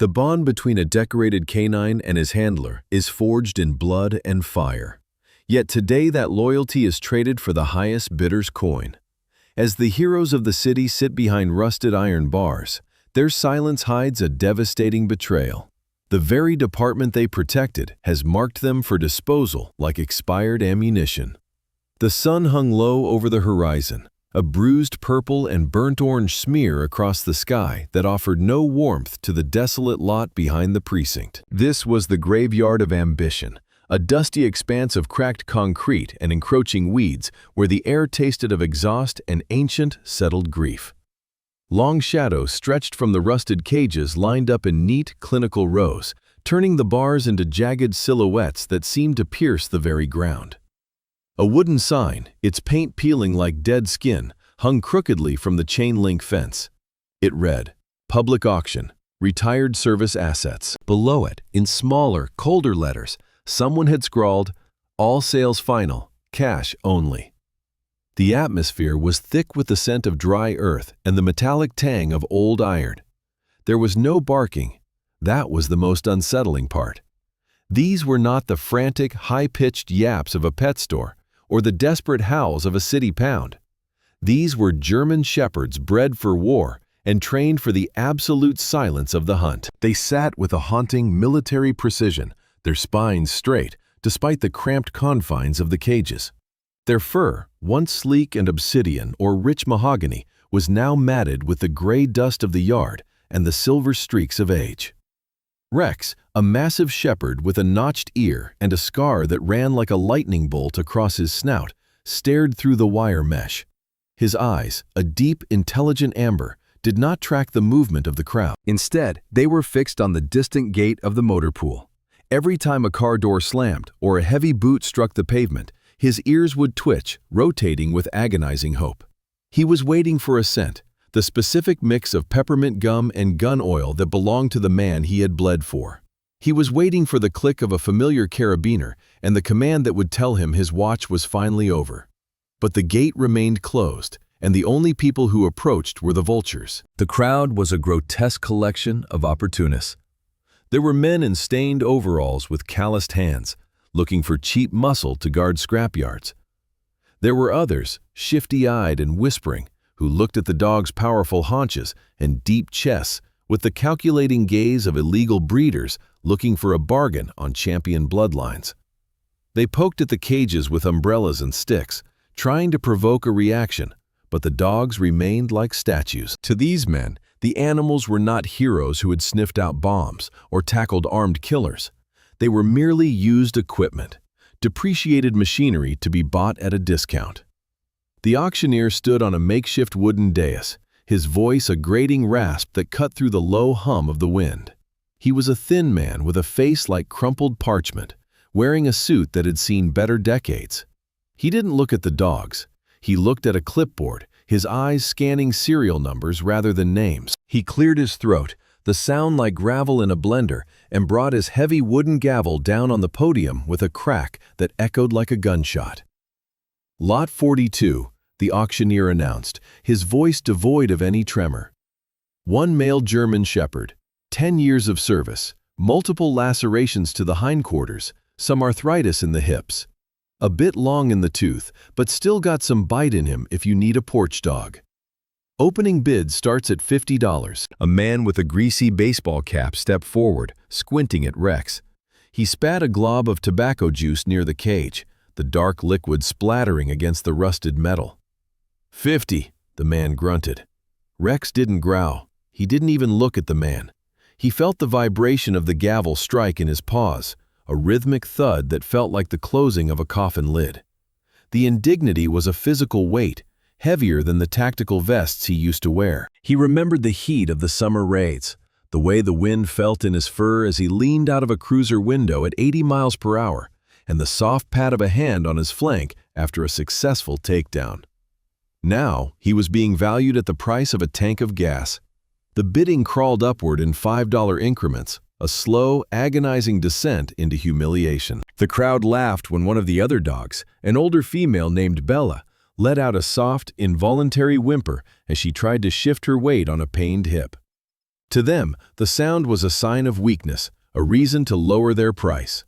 The bond between a decorated canine and his handler is forged in blood and fire. Yet today that loyalty is traded for the highest bidder's coin. As the heroes of the city sit behind rusted iron bars, their silence hides a devastating betrayal. The very department they protected has marked them for disposal like expired ammunition. The sun hung low over the horizon, a bruised purple and burnt orange smear across the sky that offered no warmth to the desolate lot behind the precinct. This was the graveyard of ambition, a dusty expanse of cracked concrete and encroaching weeds where the air tasted of exhaust and ancient, settled grief. Long shadows stretched from the rusted cages lined up in neat, clinical rows, turning the bars into jagged silhouettes that seemed to pierce the very ground. A wooden sign, its paint peeling like dead skin, hung crookedly from the chain-link fence. It read, "Public Auction, Retired Service Assets." Below it, in smaller, colder letters, someone had scrawled, "All sales final, cash only." The atmosphere was thick with the scent of dry earth and the metallic tang of old iron. There was no barking. That was the most unsettling part. These were not the frantic, high-pitched yaps of a pet store or the desperate howls of a city pound. These were German shepherds bred for war and trained for the absolute silence of the hunt. They sat with a haunting military precision, their spines straight, despite the cramped confines of the cages. Their fur, once sleek and obsidian or rich mahogany, was now matted with the gray dust of the yard and the silver streaks of age. Rex, a massive shepherd with a notched ear and a scar that ran like a lightning bolt across his snout, stared through the wire mesh. His eyes, a deep, intelligent amber, did not track the movement of the crowd. Instead, they were fixed on the distant gate of the motor pool. Every time a car door slammed or a heavy boot struck the pavement, his ears would twitch, rotating with agonizing hope. He was waiting for a scent, the specific mix of peppermint gum and gun oil that belonged to the man he had bled for. He was waiting for the click of a familiar carabiner and the command that would tell him his watch was finally over. But the gate remained closed, and the only people who approached were the vultures. The crowd was a grotesque collection of opportunists. There were men in stained overalls with calloused hands, looking for cheap muscle to guard scrapyards. There were others, shifty-eyed and whispering, who looked at the dog's powerful haunches and deep chests with the calculating gaze of illegal breeders looking for a bargain on champion bloodlines. They poked at the cages with umbrellas and sticks, trying to provoke a reaction, but the dogs remained like statues. To these men, the animals were not heroes who had sniffed out bombs or tackled armed killers. They were merely used equipment, depreciated machinery to be bought at a discount. The auctioneer stood on a makeshift wooden dais, his voice a grating rasp that cut through the low hum of the wind. He was a thin man with a face like crumpled parchment, wearing a suit that had seen better decades. He didn't look at the dogs. He looked at a clipboard, his eyes scanning serial numbers rather than names. He cleared his throat, the sound like gravel in a blender, and brought his heavy wooden gavel down on the podium with a crack that echoed like a gunshot. Lot 42, the auctioneer announced, his voice devoid of any tremor. One male German shepherd, 10 years of service, multiple lacerations to the hindquarters, some arthritis in the hips. A bit long in the tooth, but still got some bite in him if you need a porch dog. Opening bid starts at $50. A man with a greasy baseball cap stepped forward, squinting at Rex. He spat a glob of tobacco juice near the cage, the dark liquid splattering against the rusted metal. "50, the man grunted. Rex didn't growl. He didn't even look at the man. He felt the vibration of the gavel strike in his paws, a rhythmic thud that felt like the closing of a coffin lid. The indignity was a physical weight, heavier than the tactical vests he used to wear. He remembered the heat of the summer raids, the way the wind felt in his fur as he leaned out of a cruiser window at 80 miles per hour, and the soft pat of a hand on his flank after a successful takedown. Now, he was being valued at the price of a tank of gas. The bidding crawled upward in $5 increments, a slow, agonizing descent into humiliation. The crowd laughed when one of the other dogs, an older female named Bella, let out a soft, involuntary whimper as she tried to shift her weight on a pained hip. To them, the sound was a sign of weakness, a reason to lower their price.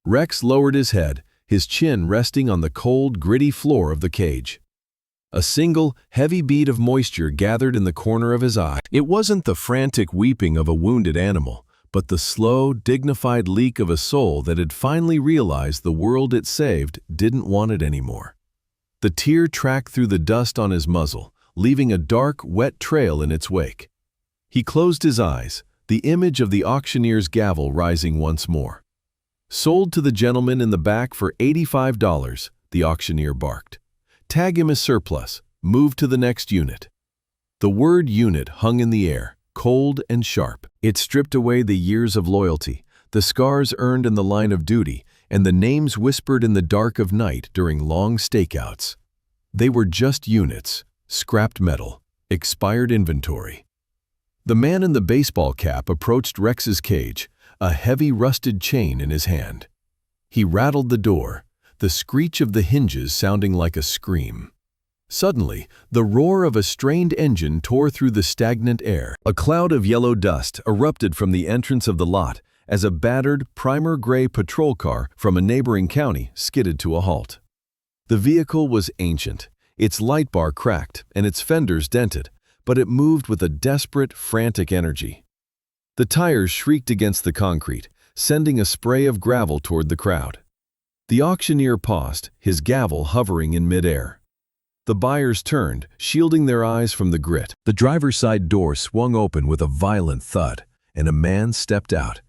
Rex lowered his head, his chin resting on the cold, gritty floor of the cage. A single, heavy bead of moisture gathered in the corner of his eye. It wasn't the frantic weeping of a wounded animal, but the slow, dignified leak of a soul that had finally realized the world it saved didn't want it anymore. The tear tracked through the dust on his muzzle, leaving a dark, wet trail in its wake. He closed his eyes, the image of the auctioneer's gavel rising once more. "Sold to the gentleman in the back for $85, the auctioneer barked. "Tag him as surplus. Move to the next unit." The word unit hung in the air, cold and sharp. It stripped away the years of loyalty, the scars earned in the line of duty, and the names whispered in the dark of night during long stakeouts. They were just units, scrapped metal, expired inventory. The man in the baseball cap approached Rex's cage, a heavy rusted chain in his hand. He rattled the door, the screech of the hinges sounding like a scream. Suddenly, the roar of a strained engine tore through the stagnant air. A cloud of yellow dust erupted from the entrance of the lot as a battered, primer-gray patrol car from a neighboring county skidded to a halt. The vehicle was ancient, its light bar cracked and its fenders dented, but it moved with a desperate, frantic energy. The tires shrieked against the concrete, sending a spray of gravel toward the crowd. The auctioneer paused, his gavel hovering in midair. The buyers turned, shielding their eyes from the grit. The driver's side door swung open with a violent thud, and a man stepped out.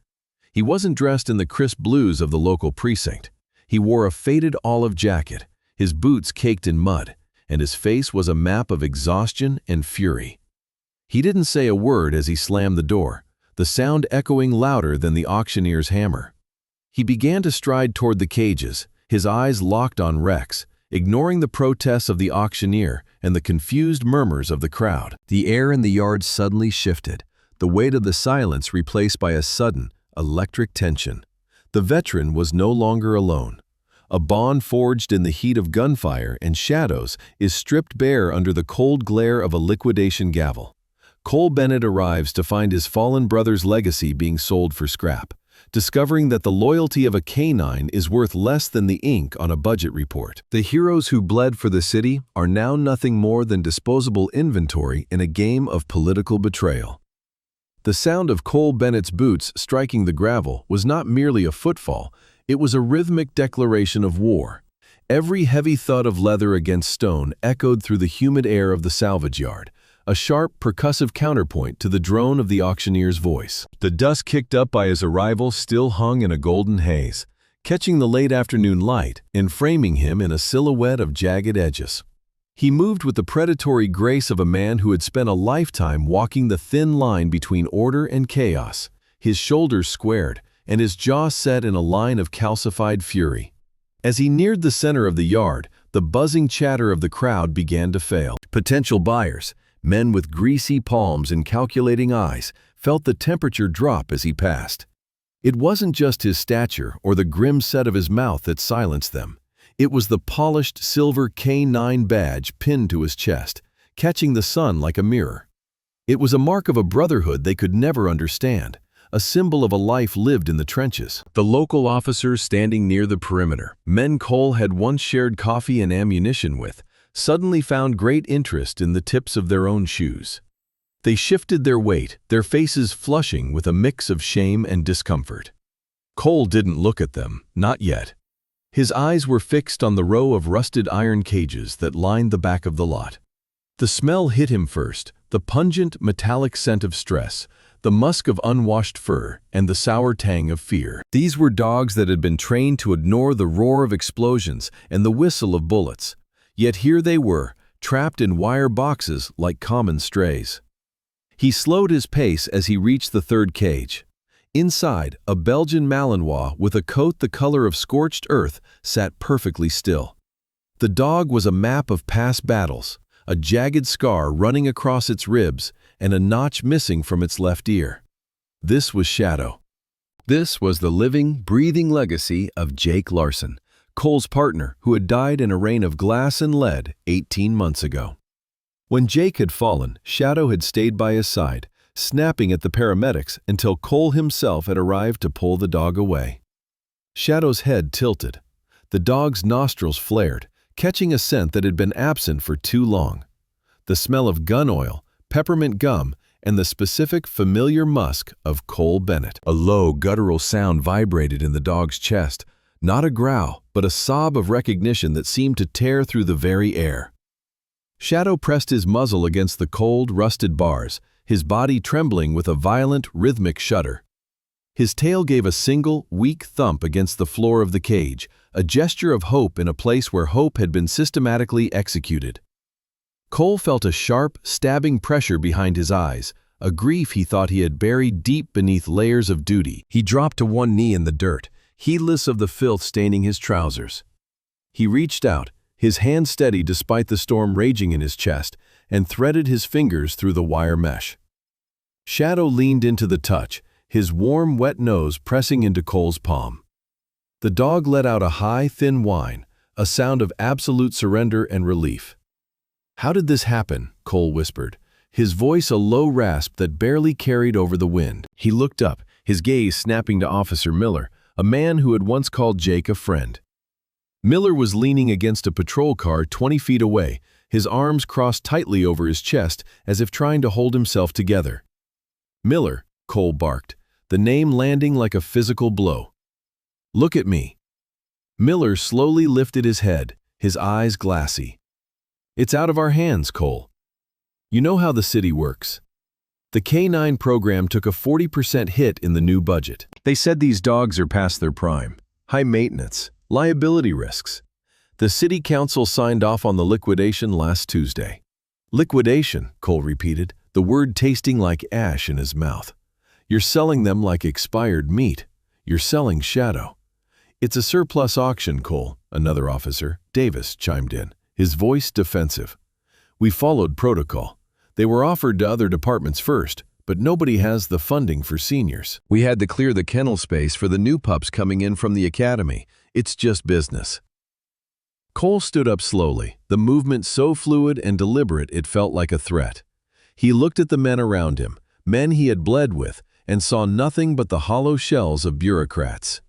He wasn't dressed in the crisp blues of the local precinct. He wore a faded olive jacket, his boots caked in mud, and his face was a map of exhaustion and fury. He didn't say a word as he slammed the door, the sound echoing louder than the auctioneer's hammer. He began to stride toward the cages, his eyes locked on Rex, ignoring the protests of the auctioneer and the confused murmurs of the crowd. The air in the yard suddenly shifted, the weight of the silence replaced by a sudden, electric tension. The veteran was no longer alone. A bond forged in the heat of gunfire and shadows is stripped bare under the cold glare of a liquidation gavel. Cole Bennett arrives to find his fallen brother's legacy being sold for scrap, discovering that the loyalty of a K9 is worth less than the ink on a budget report. The heroes who bled for the city are now nothing more than disposable inventory in a game of political betrayal. The sound of Cole Bennett's boots striking the gravel was not merely a footfall, it was a rhythmic declaration of war. Every heavy thud of leather against stone echoed through the humid air of the salvage yard, a sharp, percussive counterpoint to the drone of the auctioneer's voice. The dust kicked up by his arrival still hung in a golden haze, catching the late afternoon light and framing him in a silhouette of jagged edges. He moved with the predatory grace of a man who had spent a lifetime walking the thin line between order and chaos, his shoulders squared and his jaw set in a line of calcified fury. As he neared the center of the yard, the buzzing chatter of the crowd began to fail. Potential buyers, men with greasy palms and calculating eyes, felt the temperature drop as he passed. It wasn't just his stature or the grim set of his mouth that silenced them. It was the polished silver K9 badge pinned to his chest, catching the sun like a mirror. It was a mark of a brotherhood they could never understand, a symbol of a life lived in the trenches. The local officers standing near the perimeter, men Cole had once shared coffee and ammunition with, suddenly found great interest in the tips of their own shoes. They shifted their weight, their faces flushing with a mix of shame and discomfort. Cole didn't look at them, not yet. His eyes were fixed on the row of rusted iron cages that lined the back of the lot. The smell hit him first, the pungent, metallic scent of stress, the musk of unwashed fur, and the sour tang of fear. These were dogs that had been trained to ignore the roar of explosions and the whistle of bullets. Yet here they were, trapped in wire boxes like common strays. He slowed his pace as he reached the third cage. Inside, a Belgian Malinois with a coat the color of scorched earth sat perfectly still. The dog was a map of past battles, a jagged scar running across its ribs and a notch missing from its left ear. This was Shadow. This was the living, breathing legacy of Jake Larson, Cole's partner who had died in a rain of glass and lead 18 months ago. When Jake had fallen, Shadow had stayed by his side, snapping at the paramedics until Cole himself had arrived to pull the dog away. Shadow's head tilted. The dog's nostrils flared, catching a scent that had been absent for too long. The smell of gun oil, peppermint gum, and the specific familiar musk of Cole Bennett. A low, guttural sound vibrated in the dog's chest, not a growl, but a sob of recognition that seemed to tear through the very air. Shadow pressed his muzzle against the cold, rusted bars, his body trembling with a violent, rhythmic shudder. His tail gave a single, weak thump against the floor of the cage, a gesture of hope in a place where hope had been systematically executed. Cole felt a sharp, stabbing pressure behind his eyes, a grief he thought he had buried deep beneath layers of duty. He dropped to one knee in the dirt, heedless of the filth staining his trousers. He reached out, his hand steady despite the storm raging in his chest, and threaded his fingers through the wire mesh. Shadow leaned into the touch, his warm, wet nose pressing into Cole's palm. The dog let out a high, thin whine, a sound of absolute surrender and relief. "How did this happen?" Cole whispered, his voice a low rasp that barely carried over the wind. He looked up, his gaze snapping to Officer Miller, a man who had once called Jake a friend. Miller was leaning against a patrol car 20 feet away, his arms crossed tightly over his chest as if trying to hold himself together. "Miller," Cole barked, the name landing like a physical blow. "Look at me." Miller slowly lifted his head, his eyes glassy. "It's out of our hands, Cole. You know how the city works. The K9 program took a 40% hit in the new budget. They said these dogs are past their prime, high maintenance, liability risks. The city council signed off on the liquidation last Tuesday." "Liquidation," Cole repeated, the word tasting like ash in his mouth. "You're selling them like expired meat. You're selling Shadow." "It's a surplus auction, Cole," another officer, Davis, chimed in, his voice defensive. "We followed protocol. They were offered to other departments first, but nobody has the funding for seniors. We had to clear the kennel space for the new pups coming in from the academy. It's just business." Cole stood up slowly, the movement so fluid and deliberate it felt like a threat. He looked at the men around him, men he had bled with, and saw nothing but the hollow shells of bureaucrats.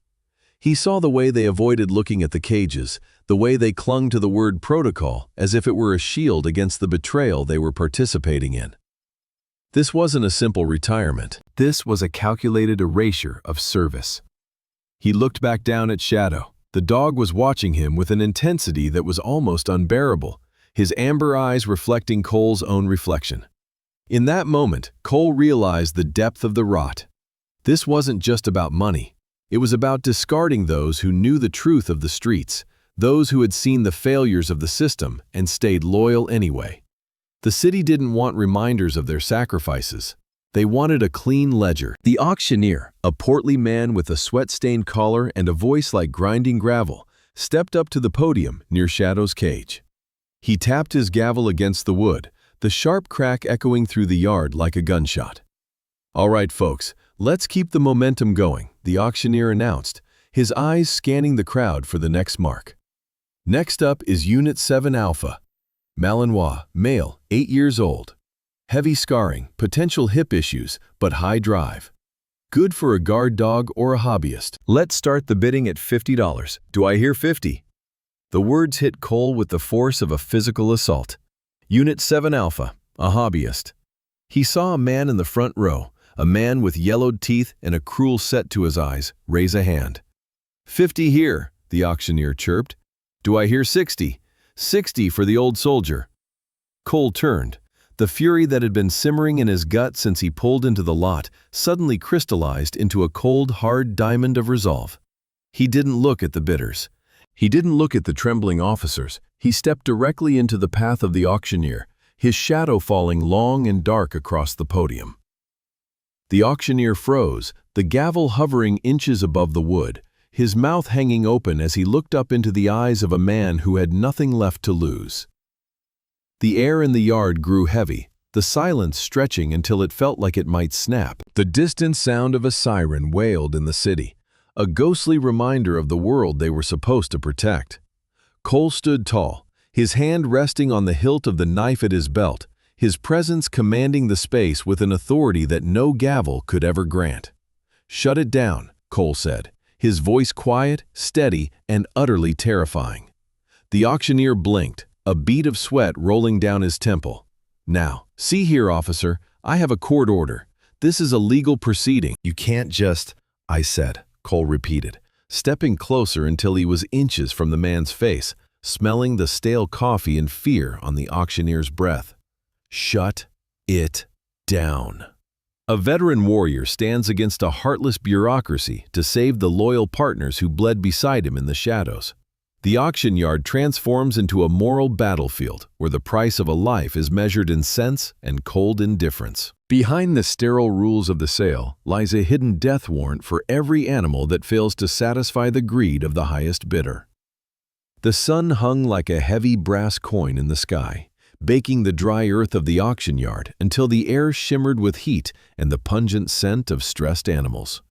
He saw the way they avoided looking at the cages, the way they clung to the word protocol as if it were a shield against the betrayal they were participating in. This wasn't a simple retirement. This was a calculated erasure of service. He looked back down at Shadow. The dog was watching him with an intensity that was almost unbearable, his amber eyes reflecting Cole's own reflection. In that moment, Cole realized the depth of the rot. This wasn't just about money. It was about discarding those who knew the truth of the streets, those who had seen the failures of the system and stayed loyal anyway. The city didn't want reminders of their sacrifices. They wanted a clean ledger. The auctioneer, a portly man with a sweat-stained collar and a voice like grinding gravel, stepped up to the podium near Shadow's cage. He tapped his gavel against the wood, the sharp crack echoing through the yard like a gunshot. "All right, folks, let's keep the momentum going," the auctioneer announced, his eyes scanning the crowd for the next mark. "Next up is Unit 7 Alpha. Malinois, male, 8 years old. Heavy scarring, potential hip issues, but high drive. Good for a guard dog or a hobbyist. Let's start the bidding at $50. Do I hear 50? The words hit Cole with the force of a physical assault. Unit 7 Alpha, a hobbyist. He saw a man in the front row, a man with yellowed teeth and a cruel set to his eyes, raise a hand. 50 here, the auctioneer chirped. Do I hear 60? 60 for the old soldier. Cole turned. The fury that had been simmering in his gut since he pulled into the lot suddenly crystallized into a cold, hard diamond of resolve. He didn't look at the bidders. He didn't look at the trembling officers. He stepped directly into the path of the auctioneer, his shadow falling long and dark across the podium. The auctioneer froze, the gavel hovering inches above the wood, his mouth hanging open as he looked up into the eyes of a man who had nothing left to lose. The air in the yard grew heavy, the silence stretching until it felt like it might snap. The distant sound of a siren wailed in the city, a ghostly reminder of the world they were supposed to protect. Cole stood tall, his hand resting on the hilt of the knife at his belt, his presence commanding the space with an authority that no gavel could ever grant. "Shut it down," Cole said, his voice quiet, steady, and utterly terrifying. The auctioneer blinked, a bead of sweat rolling down his temple. "Now, see here, officer, I have a court order. This is a legal proceeding." "You can't just—" I said, Cole repeated, stepping closer until he was inches from the man's face, smelling the stale coffee and fear on the auctioneer's breath. "Shut it down." A veteran warrior stands against a heartless bureaucracy to save the loyal partners who bled beside him in the shadows. The auction yard transforms into a moral battlefield where the price of a life is measured in cents and cold indifference. Behind the sterile rules of the sale lies a hidden death warrant for every animal that fails to satisfy the greed of the highest bidder. The sun hung like a heavy brass coin in the sky, baking the dry earth of the auction yard until the air shimmered with heat and the pungent scent of stressed animals.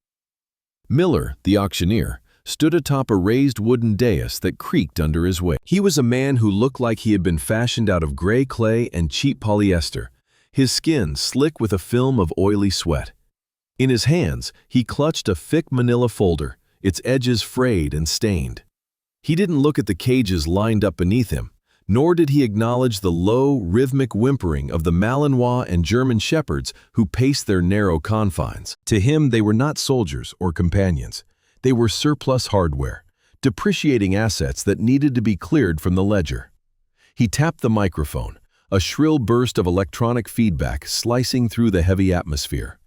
Miller, the auctioneer, stood atop a raised wooden dais that creaked under his weight. He was a man who looked like he had been fashioned out of gray clay and cheap polyester, his skin slick with a film of oily sweat. In his hands, he clutched a thick manila folder, its edges frayed and stained. He didn't look at the cages lined up beneath him, nor did he acknowledge the low, rhythmic whimpering of the Malinois and German shepherds who paced their narrow confines. To him, they were not soldiers or companions. They were surplus hardware, depreciating assets that needed to be cleared from the ledger. He tapped the microphone, a shrill burst of electronic feedback slicing through the heavy atmosphere.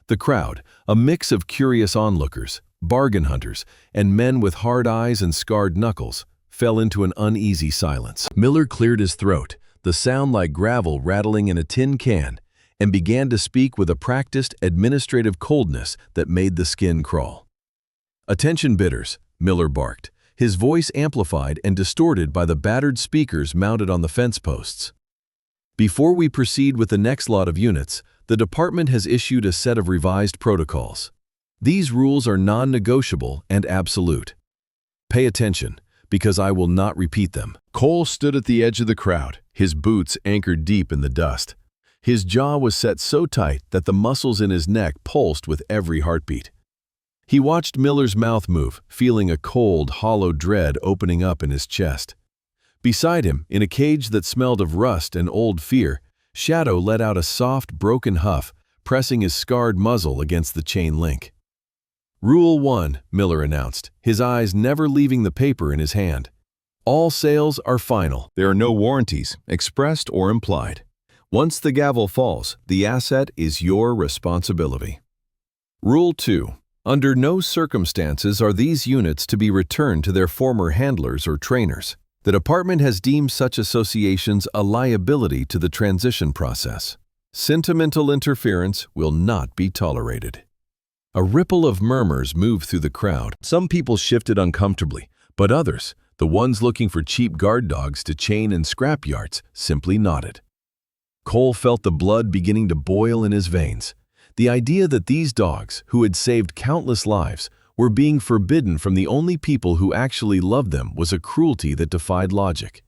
The crowd, a mix of curious onlookers, bargain hunters, and men with hard eyes and scarred knuckles, fell into an uneasy silence. Miller cleared his throat, the sound like gravel rattling in a tin can, and began to speak with a practiced administrative coldness that made the skin crawl. "Attention bidders," Miller barked, his voice amplified and distorted by the battered speakers mounted on the fence posts. "Before we proceed with the next lot of units, the department has issued a set of revised protocols. These rules are non-negotiable and absolute. Pay attention, because I will not repeat them." Cole stood at the edge of the crowd, his boots anchored deep in the dust. His jaw was set so tight that the muscles in his neck pulsed with every heartbeat. He watched Miller's mouth move, feeling a cold, hollow dread opening up in his chest. Beside him, in a cage that smelled of rust and old fear, Shadow let out a soft, broken huff, pressing his scarred muzzle against the chain link. "Rule 1, Miller announced, his eyes never leaving the paper in his hand. "All sales are final. There are no warranties, expressed or implied. Once the gavel falls, the asset is your responsibility. Rule 2. Under no circumstances are these units to be returned to their former handlers or trainers. The department has deemed such associations a liability to the transition process. Sentimental interference will not be tolerated." A ripple of murmurs moved through the crowd. Some people shifted uncomfortably, but others, the ones looking for cheap guard dogs to chain in scrap yards, simply nodded. Cole felt the blood beginning to boil in his veins. The idea that these dogs, who had saved countless lives, were being forbidden from the only people who actually loved them was a cruelty that defied logic.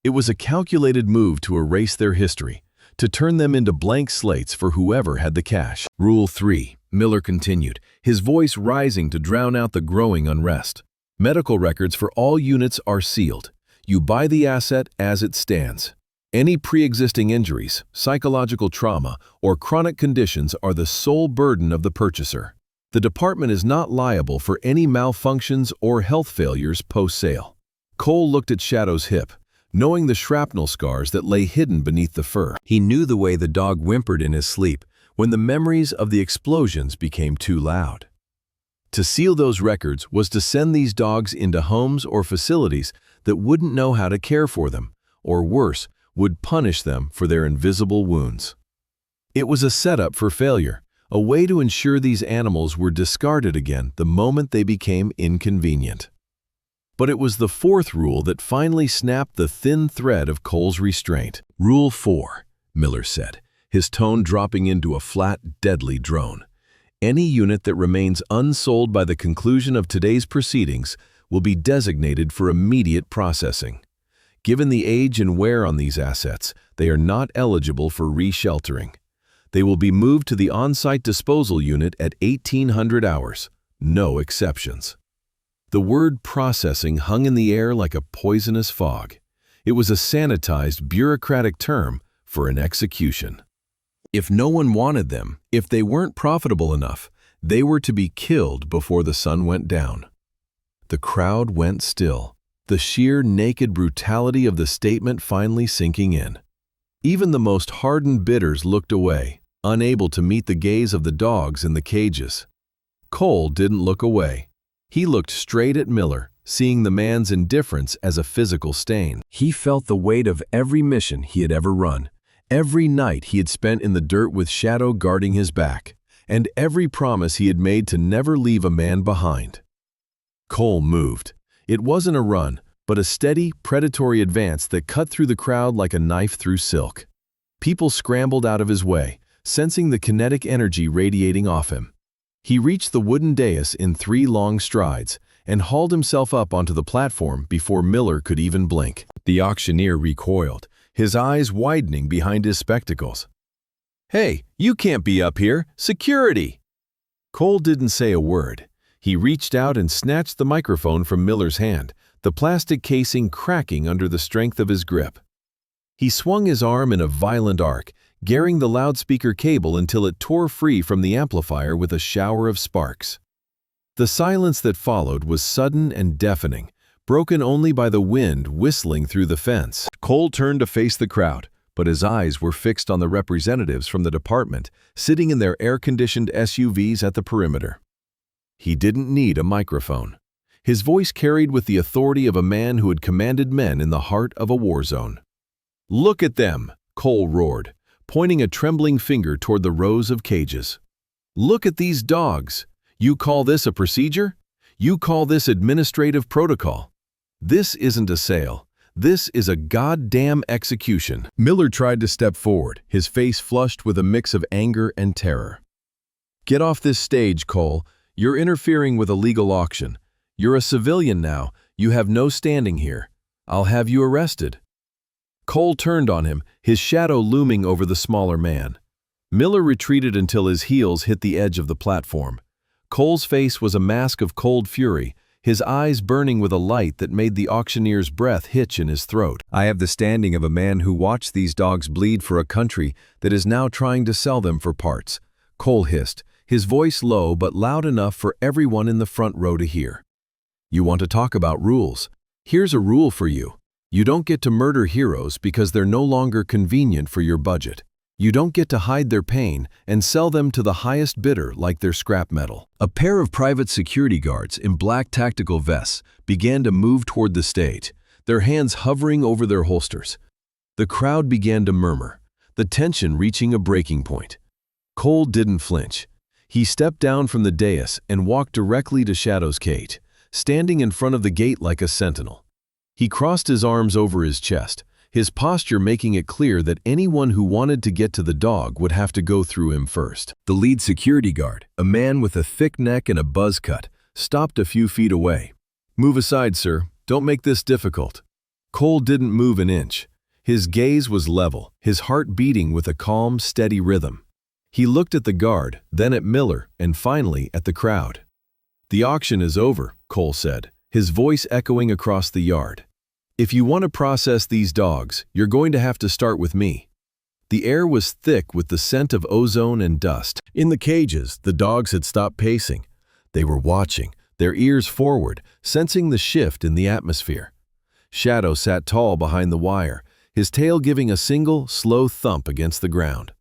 It was a calculated move to erase their history, to turn them into blank slates for whoever had the cash. Rule 3, Miller continued, his voice rising to drown out the growing unrest. Medical records for all units are sealed. You buy the asset as it stands. Any pre-existing injuries, psychological trauma, or chronic conditions are the sole burden of the purchaser. The department is not liable for any malfunctions or health failures post-sale. Cole looked at Shadow's hip, knowing the shrapnel scars that lay hidden beneath the fur. He knew the way the dog whimpered in his sleep when the memories of the explosions became too loud. To seal those records was to send these dogs into homes or facilities that wouldn't know how to care for them, or worse, would punish them for their invisible wounds. It was a setup for failure, a way to ensure these animals were discarded again the moment they became inconvenient. But it was the fourth rule that finally snapped the thin thread of Cole's restraint. Rule 4, Miller said, his tone dropping into a flat, deadly drone. Any unit that remains unsold by the conclusion of today's proceedings will be designated for immediate processing. Given the age and wear on these assets, they are not eligible for resheltering. They will be moved to the on-site disposal unit at 1800 hours, no exceptions. The word processing hung in the air like a poisonous fog. It was a sanitized, bureaucratic term for an execution. If no one wanted them, if they weren't profitable enough, they were to be killed before the sun went down. The crowd went still, the sheer naked brutality of the statement finally sinking in. Even the most hardened bidders looked away, unable to meet the gaze of the dogs in the cages. Cole didn't look away. He looked straight at Miller, seeing the man's indifference as a physical stain. He felt the weight of every mission he had ever run, every night he had spent in the dirt with Shadow guarding his back, and every promise he had made to never leave a man behind. Cole moved. It wasn't a run, but a steady, predatory advance that cut through the crowd like a knife through silk. People scrambled out of his way, sensing the kinetic energy radiating off him. He reached the wooden dais in 3 long strides and hauled himself up onto the platform before Miller could even blink. The auctioneer recoiled, his eyes widening behind his spectacles. "Hey, you can't be up here! Security!" Cole didn't say a word. He reached out and snatched the microphone from Miller's hand, the plastic casing cracking under the strength of his grip. He swung his arm in a violent arc, gearing the loudspeaker cable until it tore free from the amplifier with a shower of sparks. The silence that followed was sudden and deafening, broken only by the wind whistling through the fence. Cole turned to face the crowd, but his eyes were fixed on the representatives from the department, sitting in their air-conditioned SUVs at the perimeter. He didn't need a microphone. His voice carried with the authority of a man who had commanded men in the heart of a war zone. "Look at them!" Cole roared, pointing a trembling finger toward the rows of cages. "Look at these dogs! You call this a procedure? You call this administrative protocol? This isn't a sale. This is a goddamn execution." Miller tried to step forward, his face flushed with a mix of anger and terror. "Get off this stage, Cole. You're interfering with a legal auction. You're a civilian now. You have no standing here. I'll have you arrested." Cole turned on him, his shadow looming over the smaller man. Miller retreated until his heels hit the edge of the platform. Cole's face was a mask of cold fury, his eyes burning with a light that made the auctioneer's breath hitch in his throat. "I have the standing of a man who watched these dogs bleed for a country that is now trying to sell them for parts," Cole hissed, his voice low but loud enough for everyone in the front row to hear. "You want to talk about rules? Here's a rule for you. You don't get to murder heroes because they're no longer convenient for your budget. You don't get to hide their pain and sell them to the highest bidder like they're scrap metal." A pair of private security guards in black tactical vests began to move toward the stage, their hands hovering over their holsters. The crowd began to murmur, the tension reaching a breaking point. Cole didn't flinch. He stepped down from the dais and walked directly to Shadow's cage, standing in front of the gate like a sentinel. He crossed his arms over his chest, his posture making it clear that anyone who wanted to get to the dog would have to go through him first. The lead security guard, a man with a thick neck and a buzz cut, stopped a few feet away. "Move aside, sir. Don't make this difficult." Cole didn't move an inch. His gaze was level, his heart beating with a calm, steady rhythm. He looked at the guard, then at Miller, and finally at the crowd. "The auction is over," Cole said, his voice echoing across the yard. "If you want to process these dogs, you're going to have to start with me." The air was thick with the scent of ozone and dust. In the cages, the dogs had stopped pacing. They were watching, their ears forward, sensing the shift in the atmosphere. Shadow sat tall behind the wire, his tail giving a single, slow thump against the ground.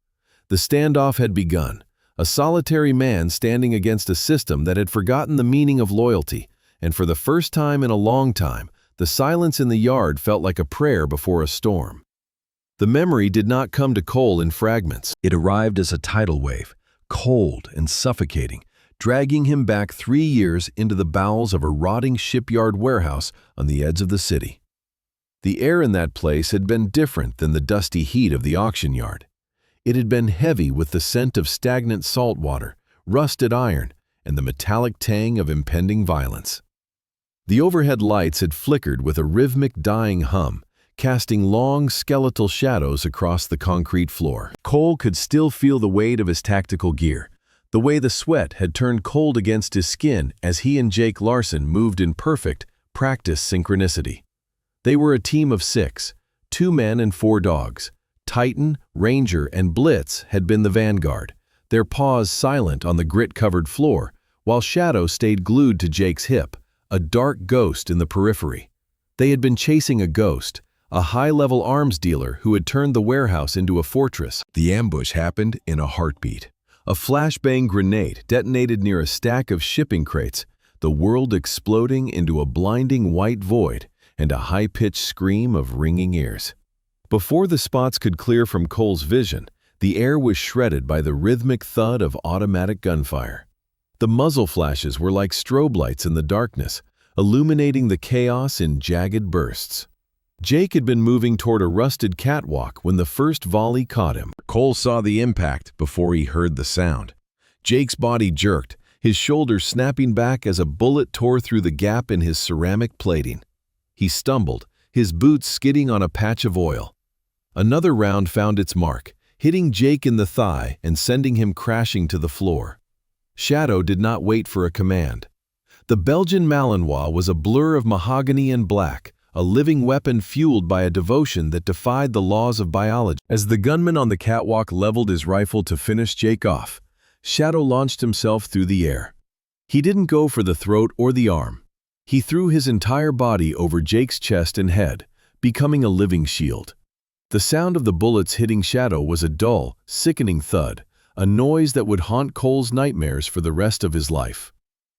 The standoff had begun, a solitary man standing against a system that had forgotten the meaning of loyalty, and for the first time in a long time, the silence in the yard felt like a prayer before a storm. The memory did not come to Cole in fragments. It arrived as a tidal wave, cold and suffocating, dragging him back 3 years into the bowels of a rotting shipyard warehouse on the edge of the city. The air in that place had been different than the dusty heat of the auction yard. It had been heavy with the scent of stagnant salt water, rusted iron, and the metallic tang of impending violence. The overhead lights had flickered with a rhythmic dying hum, casting long skeletal shadows across the concrete floor. Cole could still feel the weight of his tactical gear, the way the sweat had turned cold against his skin as he and Jake Larson moved in perfect, practiced synchronicity. They were a team of 6, 2 men and 4 dogs. Titan, Ranger, and Blitz had been the vanguard, their paws silent on the grit-covered floor, while Shadow stayed glued to Jake's hip, a dark ghost in the periphery. They had been chasing a ghost, a high-level arms dealer who had turned the warehouse into a fortress. The ambush happened in a heartbeat. A flashbang grenade detonated near a stack of shipping crates, the world exploding into a blinding white void and a high-pitched scream of ringing ears. Before the spots could clear from Cole's vision, the air was shredded by the rhythmic thud of automatic gunfire. The muzzle flashes were like strobe lights in the darkness, illuminating the chaos in jagged bursts. Jake had been moving toward a rusted catwalk when the first volley caught him. Cole saw the impact before he heard the sound. Jake's body jerked, his shoulders snapping back as a bullet tore through the gap in his ceramic plating. He stumbled, his boots skidding on a patch of oil. Another round found its mark, hitting Jake in the thigh and sending him crashing to the floor. Shadow did not wait for a command. The Belgian Malinois was a blur of mahogany and black, a living weapon fueled by a devotion that defied the laws of biology. As the gunman on the catwalk leveled his rifle to finish Jake off, Shadow launched himself through the air. He didn't go for the throat or the arm. He threw his entire body over Jake's chest and head, becoming a living shield. The sound of the bullets hitting Shadow was a dull, sickening thud, a noise that would haunt Cole's nightmares for the rest of his life.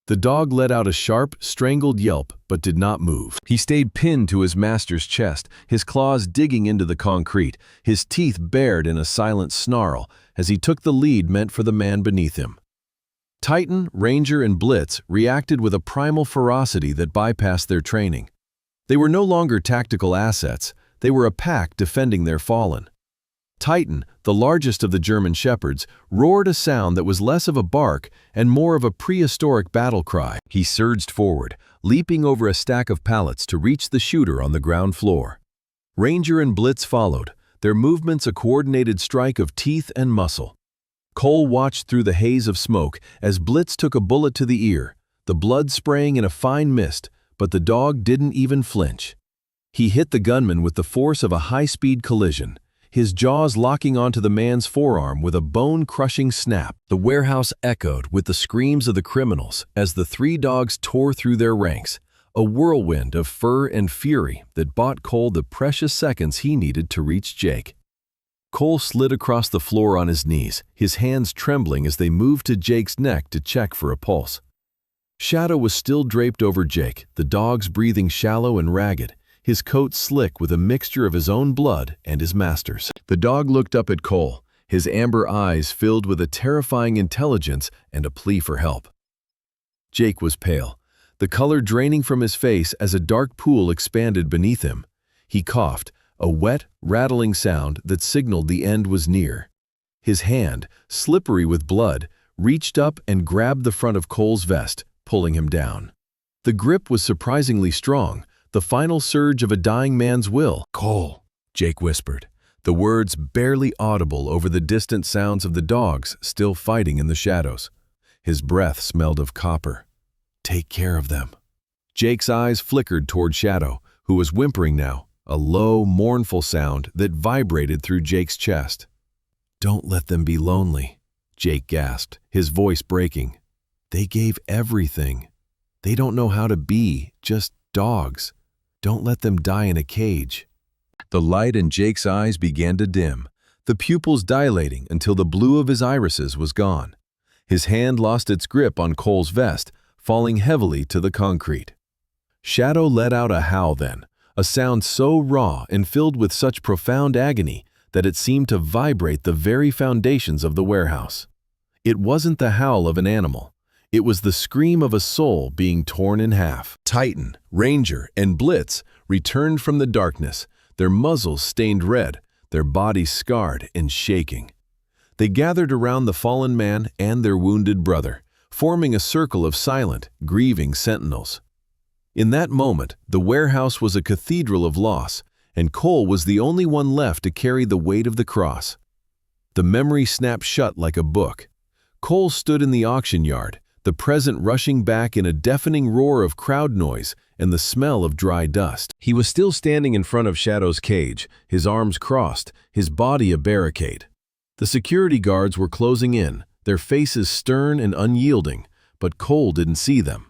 The dog let out a sharp, strangled yelp but did not move. He stayed pinned to his master's chest, his claws digging into the concrete, his teeth bared in a silent snarl as he took the lead meant for the man beneath him. Titan, Ranger, and Blitz reacted with a primal ferocity that bypassed their training. They were no longer tactical assets, they were a pack defending their fallen. Titan, the largest of the German shepherds, roared a sound that was less of a bark and more of a prehistoric battle cry. He surged forward, leaping over a stack of pallets to reach the shooter on the ground floor. Ranger and Blitz followed, their movements a coordinated strike of teeth and muscle. Cole watched through the haze of smoke as Blitz took a bullet to the ear, the blood spraying in a fine mist, but the dog didn't even flinch. He hit the gunman with the force of a high-speed collision, his jaws locking onto the man's forearm with a bone-crushing snap. The warehouse echoed with the screams of the criminals as the 3 dogs tore through their ranks, a whirlwind of fur and fury that bought Cole the precious seconds he needed to reach Jake. Cole slid across the floor on his knees, his hands trembling as they moved to Jake's neck to check for a pulse. Shadow was still draped over Jake, the dog's breathing shallow and ragged, his coat slick with a mixture of his own blood and his master's. The dog looked up at Cole, his amber eyes filled with a terrifying intelligence and a plea for help. Jake was pale, the color draining from his face as a dark pool expanded beneath him. He coughed, a wet, rattling sound that signaled the end was near. His hand, slippery with blood, reached up and grabbed the front of Cole's vest, pulling him down. The grip was surprisingly strong, the final surge of a dying man's will. "Cole," Jake whispered, the words barely audible over the distant sounds of the dogs still fighting in the shadows. His breath smelled of copper. "Take care of them." Jake's eyes flickered toward Shadow, who was whimpering now, a low, mournful sound that vibrated through Jake's chest. "Don't let them be lonely," Jake gasped, his voice breaking. "They gave everything. They don't know how to be, just dogs. Don't let them die in a cage." The light in Jake's eyes began to dim, the pupils dilating until the blue of his irises was gone. His hand lost its grip on Cole's vest, falling heavily to the concrete. Shadow let out a howl then, a sound so raw and filled with such profound agony that it seemed to vibrate the very foundations of the warehouse. It wasn't the howl of an animal. It was the scream of a soul being torn in half. Titan, Ranger, and Blitz returned from the darkness, their muzzles stained red, their bodies scarred and shaking. They gathered around the fallen man and their wounded brother, forming a circle of silent, grieving sentinels. In that moment, the warehouse was a cathedral of loss, and Cole was the only one left to carry the weight of the cross. The memory snapped shut like a book. Cole stood in the auction yard, the present rushing back in a deafening roar of crowd noise and the smell of dry dust. He was still standing in front of Shadow's cage, his arms crossed, his body a barricade. The security guards were closing in, their faces stern and unyielding, but Cole didn't see them.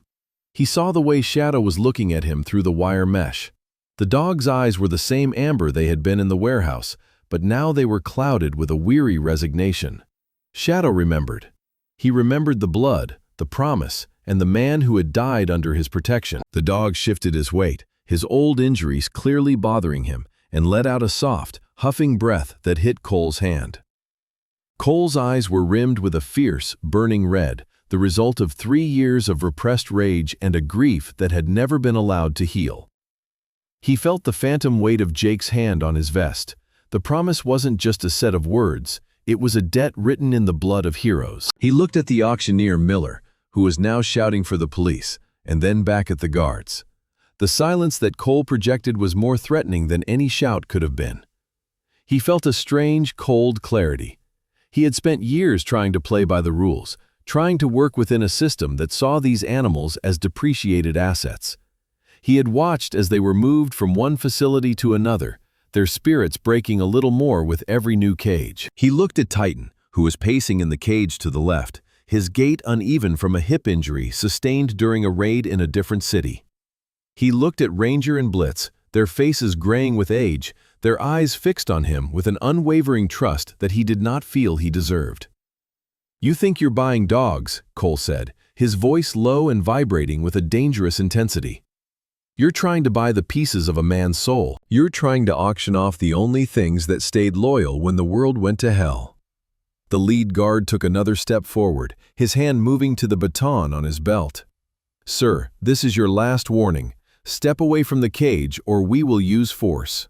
He saw the way Shadow was looking at him through the wire mesh. The dog's eyes were the same amber they had been in the warehouse, but now they were clouded with a weary resignation. Shadow remembered. He remembered the blood, the promise, and the man who had died under his protection. The dog shifted his weight, his old injuries clearly bothering him, and let out a soft, huffing breath that hit Cole's hand. Cole's eyes were rimmed with a fierce, burning red, the result of 3 years of repressed rage and a grief that had never been allowed to heal. He felt the phantom weight of Jake's hand on his vest. The promise wasn't just a set of words, it was a debt written in the blood of heroes. He looked at the auctioneer Miller, who was now shouting for the police, and then back at the guards. The silence that Cole projected was more threatening than any shout could have been. He felt a strange, cold clarity. He had spent years trying to play by the rules, trying to work within a system that saw these animals as depreciated assets. He had watched as they were moved from one facility to another, their spirits breaking a little more with every new cage. He looked at Titan, who was pacing in the cage to the left, his gait uneven from a hip injury sustained during a raid in a different city. He looked at Ranger and Blitz, their faces graying with age, their eyes fixed on him with an unwavering trust that he did not feel he deserved. "You think you're buying dogs," Cole said, his voice low and vibrating with a dangerous intensity. "You're trying to buy the pieces of a man's soul. You're trying to auction off the only things that stayed loyal when the world went to hell." The lead guard took another step forward, his hand moving to the baton on his belt. "Sir, this is your last warning. Step away from the cage or we will use force."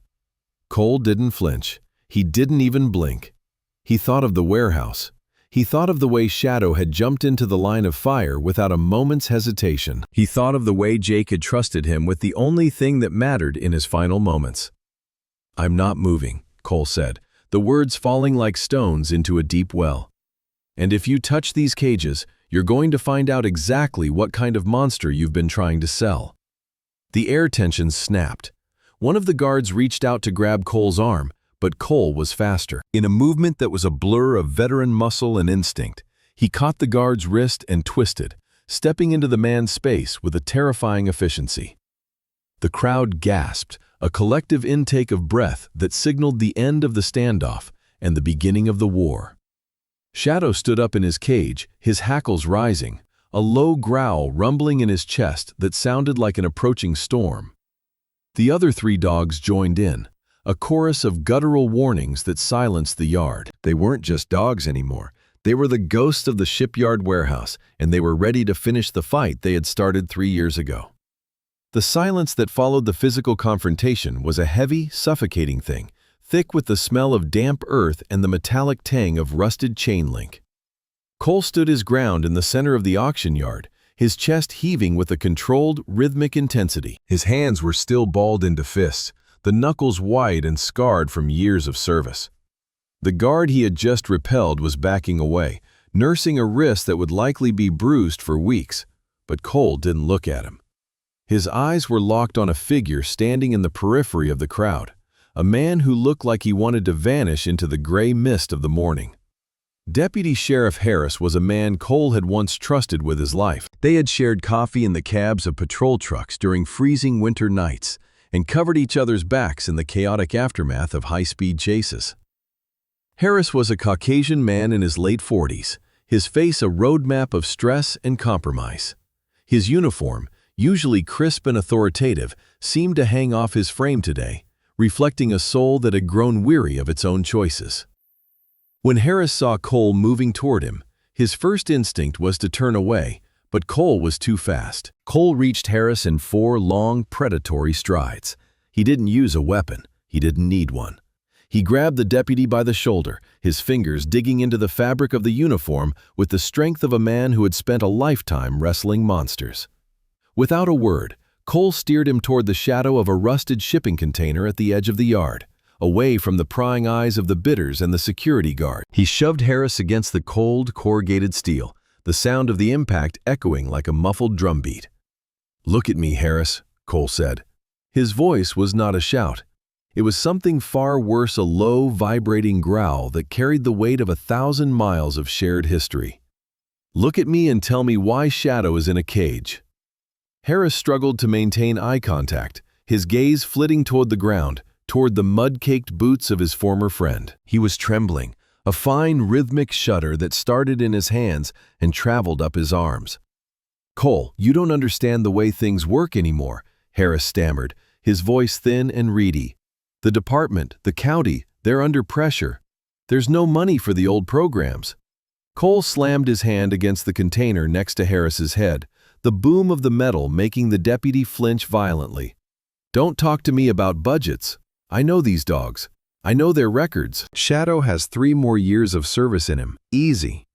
Cole didn't flinch. He didn't even blink. He thought of the warehouse. He thought of the way Shadow had jumped into the line of fire without a moment's hesitation. He thought of the way Jake had trusted him with the only thing that mattered in his final moments. "I'm not moving," Cole said, the words falling like stones into a deep well. "And if you touch these cages, you're going to find out exactly what kind of monster you've been trying to sell." The air tensions snapped. One of the guards reached out to grab Cole's arm, but Cole was faster. In a movement that was a blur of veteran muscle and instinct, he caught the guard's wrist and twisted, stepping into the man's space with a terrifying efficiency. The crowd gasped, a collective intake of breath that signaled the end of the standoff and the beginning of the war. Shadow stood up in his cage, his hackles rising, a low growl rumbling in his chest that sounded like an approaching storm. The other 3 dogs joined in, a chorus of guttural warnings that silenced the yard. They weren't just dogs anymore. They were the ghosts of the shipyard warehouse, and they were ready to finish the fight they had started 3 years ago. The silence that followed the physical confrontation was a heavy, suffocating thing, thick with the smell of damp earth and the metallic tang of rusted chain link. Cole stood his ground in the center of the auction yard, his chest heaving with a controlled, rhythmic intensity. His hands were still balled into fists, the knuckles wide and scarred from years of service. The guard he had just repelled was backing away, nursing a wrist that would likely be bruised for weeks, but Cole didn't look at him. His eyes were locked on a figure standing in the periphery of the crowd, a man who looked like he wanted to vanish into the gray mist of the morning. Deputy Sheriff Harris was a man Cole had once trusted with his life. They had shared coffee in the cabs of patrol trucks during freezing winter nights and covered each other's backs in the chaotic aftermath of high-speed chases. Harris was a Caucasian man in his late 40s, his face a roadmap of stress and compromise. His uniform, usually crisp and authoritative, seemed to hang off his frame today, reflecting a soul that had grown weary of its own choices. When Harris saw Cole moving toward him, his first instinct was to turn away, but Cole was too fast. Cole reached Harris in 4 long, predatory strides. He didn't use a weapon. He didn't need one. He grabbed the deputy by the shoulder, his fingers digging into the fabric of the uniform with the strength of a man who had spent a lifetime wrestling monsters. Without a word, Cole steered him toward the shadow of a rusted shipping container at the edge of the yard, away from the prying eyes of the bidders and the security guard. He shoved Harris against the cold, corrugated steel, the sound of the impact echoing like a muffled drumbeat. "Look at me, Harris," Cole said. His voice was not a shout. It was something far worse, a low, vibrating growl that carried the weight of 1,000 miles of shared history. "Look at me and tell me why Shadow is in a cage." Harris struggled to maintain eye contact, his gaze flitting toward the ground, toward the mud-caked boots of his former friend. He was trembling, a fine rhythmic shudder that started in his hands and traveled up his arms. "Cole, you don't understand the way things work anymore," Harris stammered, his voice thin and reedy. "The department, the county, they're under pressure. There's no money for the old programs." Cole slammed his hand against the container next to Harris's head, the boom of the metal making the deputy flinch violently. "Don't talk to me about budgets. I know these dogs. I know their records. Shadow has 3 more years of service in him. Easy.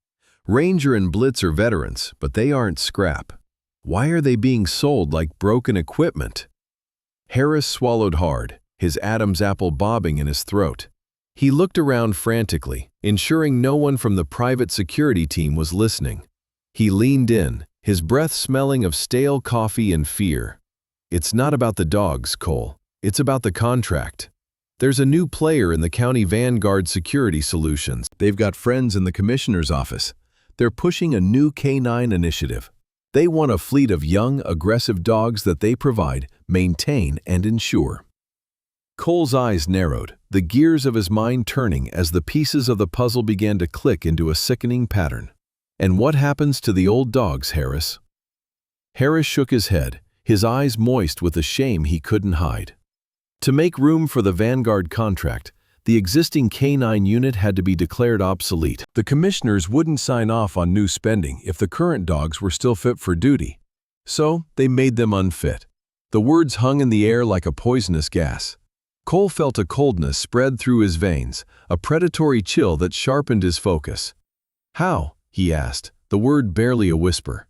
Ranger and Blitz are veterans, but they aren't scrap. Why are they being sold like broken equipment?" Harris swallowed hard, his Adam's apple bobbing in his throat. He looked around frantically, ensuring no one from the private security team was listening. He leaned in, his breath smelling of stale coffee and fear. "It's not about the dogs, Cole. It's about the contract. There's a new player in the county Vanguard Security Solutions. They've got friends in the commissioner's office. They're pushing a new K9 initiative. They want a fleet of young, aggressive dogs that they provide, maintain, and insure." Cole's eyes narrowed, the gears of his mind turning as the pieces of the puzzle began to click into a sickening pattern. "And what happens to the old dogs, Harris?" Harris shook his head, his eyes moist with a shame he couldn't hide. To make room for the Vanguard contract, the existing K9 unit had to be declared obsolete. The commissioners wouldn't sign off on new spending if the current dogs were still fit for duty. So they made them unfit. The words hung in the air like a poisonous gas. Cole felt a coldness spread through his veins, a predatory chill that sharpened his focus. "How?" he asked, the word barely a whisper.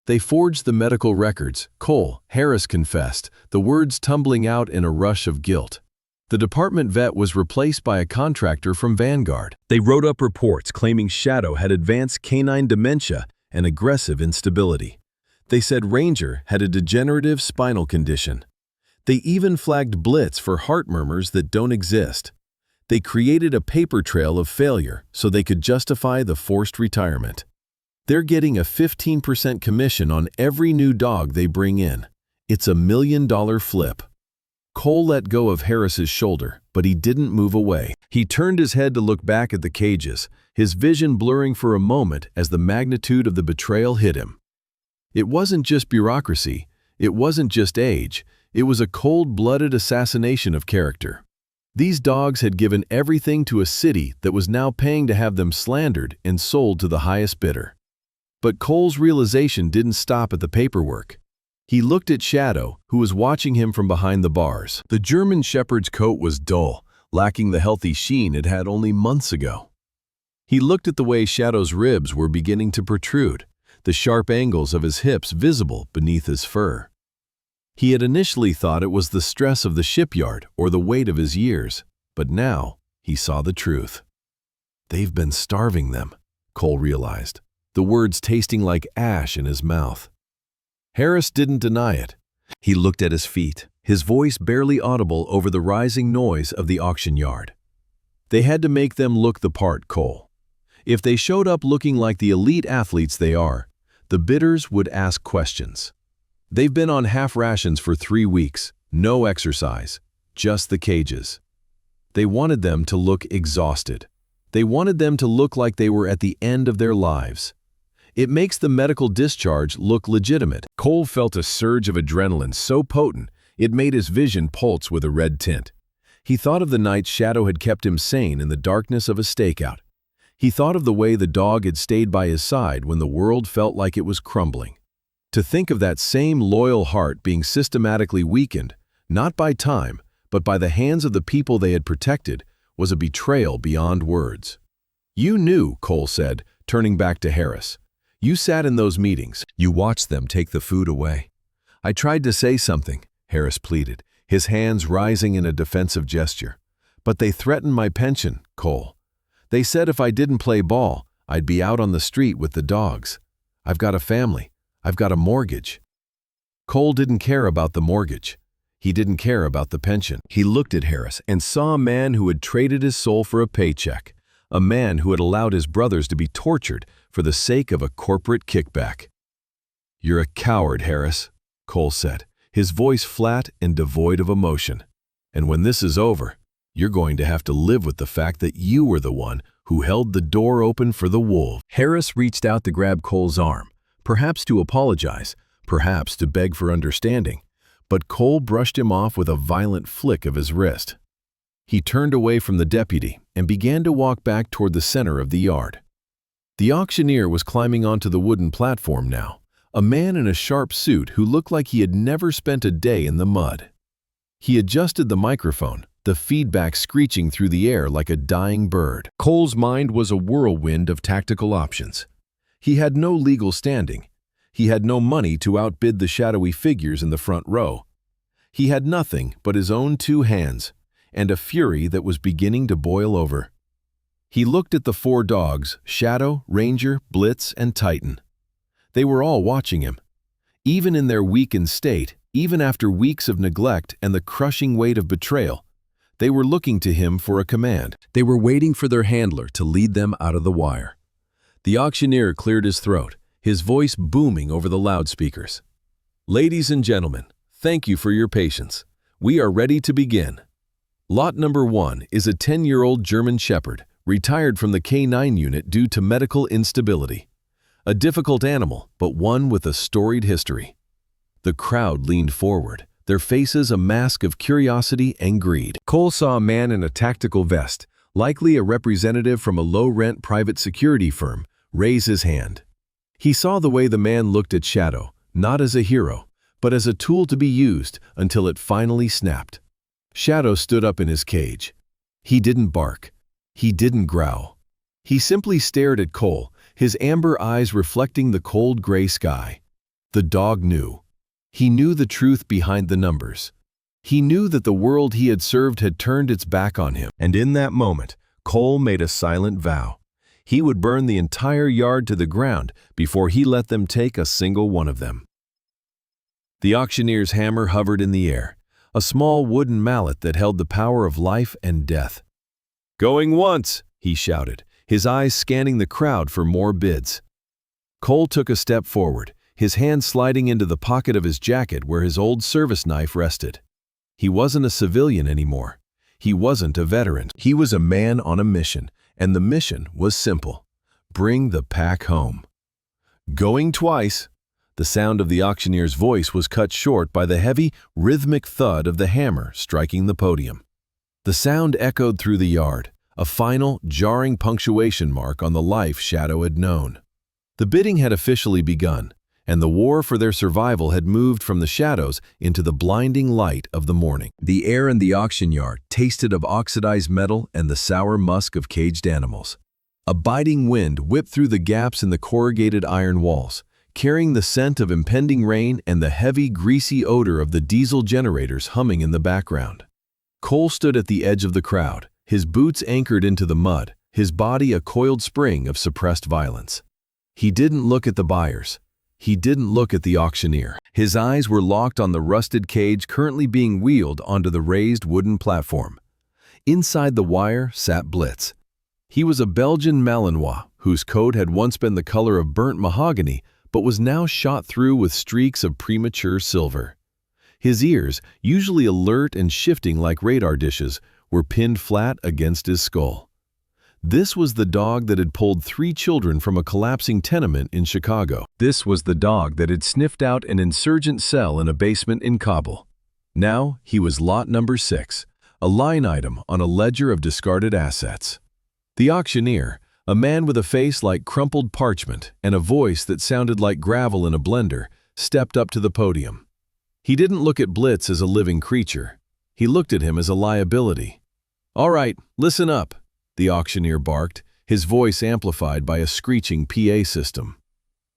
"They forged the medical records," Cole, Harris confessed, the words tumbling out in a rush of guilt. "The department vet was replaced by a contractor from Vanguard. They wrote up reports claiming Shadow had advanced canine dementia and aggressive instability. They said Ranger had a degenerative spinal condition. They even flagged Blitz for heart murmurs that don't exist. They created a paper trail of failure so they could justify the forced retirement. They're getting a 15% commission on every new dog they bring in. It's $1 million flip." Cole let go of Harris's shoulder, but he didn't move away. He turned his head to look back at the cages, his vision blurring for a moment as the magnitude of the betrayal hit him. It wasn't just bureaucracy, it wasn't just age, it was a cold-blooded assassination of character. These dogs had given everything to a city that was now paying to have them slandered and sold to the highest bidder. But Cole's realization didn't stop at the paperwork. He looked at Shadow, who was watching him from behind the bars. The German Shepherd's coat was dull, lacking the healthy sheen it had only months ago. He looked at the way Shadow's ribs were beginning to protrude, the sharp angles of his hips visible beneath his fur. He had initially thought it was the stress of the shipyard or the weight of his years, but now he saw the truth. "They've been starving them," Cole realized, the words tasting like ash in his mouth. Harris didn't deny it. He looked at his feet, his voice barely audible over the rising noise of the auction yard. "They had to make them look the part, Cole. If they showed up looking like the elite athletes they are, the bidders would ask questions. They've been on half rations for 3 weeks, no exercise, just the cages. They wanted them to look exhausted. They wanted them to look like they were at the end of their lives. It makes the medical discharge look legitimate." Cole felt a surge of adrenaline so potent it made his vision pulse with a red tint. He thought of the nights Shadow had kept him sane in the darkness of a stakeout. He thought of the way the dog had stayed by his side when the world felt like it was crumbling. To think of that same loyal heart being systematically weakened, not by time, but by the hands of the people they had protected, was a betrayal beyond words. "You knew," Cole said, turning back to Harris. "You sat in those meetings. You watched them take the food away. I tried to say something, Harris pleaded, his hands rising in a defensive gesture. But they threatened my pension, Cole. They said if I didn't play ball, I'd be out on the street with the dogs. I've got a family. I've got a mortgage. Cole didn't care about the mortgage. He didn't care about the pension. He looked at Harris and saw a man who had traded his soul for a paycheck, a man who had allowed his brothers to be tortured for the sake of a corporate kickback. "You're a coward, Harris," Cole said, his voice flat and devoid of emotion. "And when this is over, you're going to have to live with the fact that you were the one who held the door open for the wolves." Harris reached out to grab Cole's arm, perhaps to apologize, perhaps to beg for understanding, but Cole brushed him off with a violent flick of his wrist. He turned away from the deputy and began to walk back toward the center of the yard. The auctioneer was climbing onto the wooden platform now, a man in a sharp suit who looked like he had never spent a day in the mud. He adjusted the microphone, the feedback screeching through the air like a dying bird. Cole's mind was a whirlwind of tactical options. He had no legal standing. He had no money to outbid the shadowy figures in the front row. He had nothing but his own two hands and a fury that was beginning to boil over. He looked at the four dogs, Shadow, Ranger, Blitz, and Titan. They were all watching him. Even in their weakened state, even after weeks of neglect and the crushing weight of betrayal, they were looking to him for a command. They were waiting for their handler to lead them out of the wire. The auctioneer cleared his throat, his voice booming over the loudspeakers. "Ladies and gentlemen, thank you for your patience. We are ready to begin. Lot number 1 is a 10-year-old German Shepherd, retired from the K9 unit due to medical instability. A difficult animal, but one with a storied history." The crowd leaned forward, their faces a mask of curiosity and greed. Cole saw a man in a tactical vest, likely a representative from a low-rent private security firm, raise his hand. He saw the way the man looked at Shadow, not as a hero, but as a tool to be used until it finally snapped. Shadow stood up in his cage. He didn't bark. He didn't growl. He simply stared at Cole, his amber eyes reflecting the cold gray sky. The dog knew. He knew the truth behind the numbers. He knew that the world he had served had turned its back on him. And in that moment, Cole made a silent vow. He would burn the entire yard to the ground before he let them take a single one of them. The auctioneer's hammer hovered in the air, a small wooden mallet that held the power of life and death. "Going once," he shouted, his eyes scanning the crowd for more bids. Cole took a step forward, his hand sliding into the pocket of his jacket where his old service knife rested. He wasn't a civilian anymore. He wasn't a veteran. He was a man on a mission, and the mission was simple: bring the pack home. "Going twice." The sound of the auctioneer's voice was cut short by the heavy, rhythmic thud of the hammer striking the podium. The sound echoed through the yard, a final, jarring punctuation mark on the life Shadow had known. The bidding had officially begun, and the war for their survival had moved from the shadows into the blinding light of the morning. The air in the auction yard tasted of oxidized metal and the sour musk of caged animals. A biting wind whipped through the gaps in the corrugated iron walls, carrying the scent of impending rain and the heavy, greasy odor of the diesel generators humming in the background. Cole stood at the edge of the crowd, his boots anchored into the mud, his body a coiled spring of suppressed violence. He didn't look at the buyers. He didn't look at the auctioneer. His eyes were locked on the rusted cage currently being wheeled onto the raised wooden platform. Inside the wire sat Blitz. He was a Belgian Malinois whose coat had once been the color of burnt mahogany but was now shot through with streaks of premature silver. His ears, usually alert and shifting like radar dishes, were pinned flat against his skull. This was the dog that had pulled 3 children from a collapsing tenement in Chicago. This was the dog that had sniffed out an insurgent cell in a basement in Kabul. Now he was lot number 6, a line item on a ledger of discarded assets. The auctioneer, a man with a face like crumpled parchment and a voice that sounded like gravel in a blender, stepped up to the podium. He didn't look at Blitz as a living creature. He looked at him as a liability. "All right, listen up," the auctioneer barked, his voice amplified by a screeching PA system.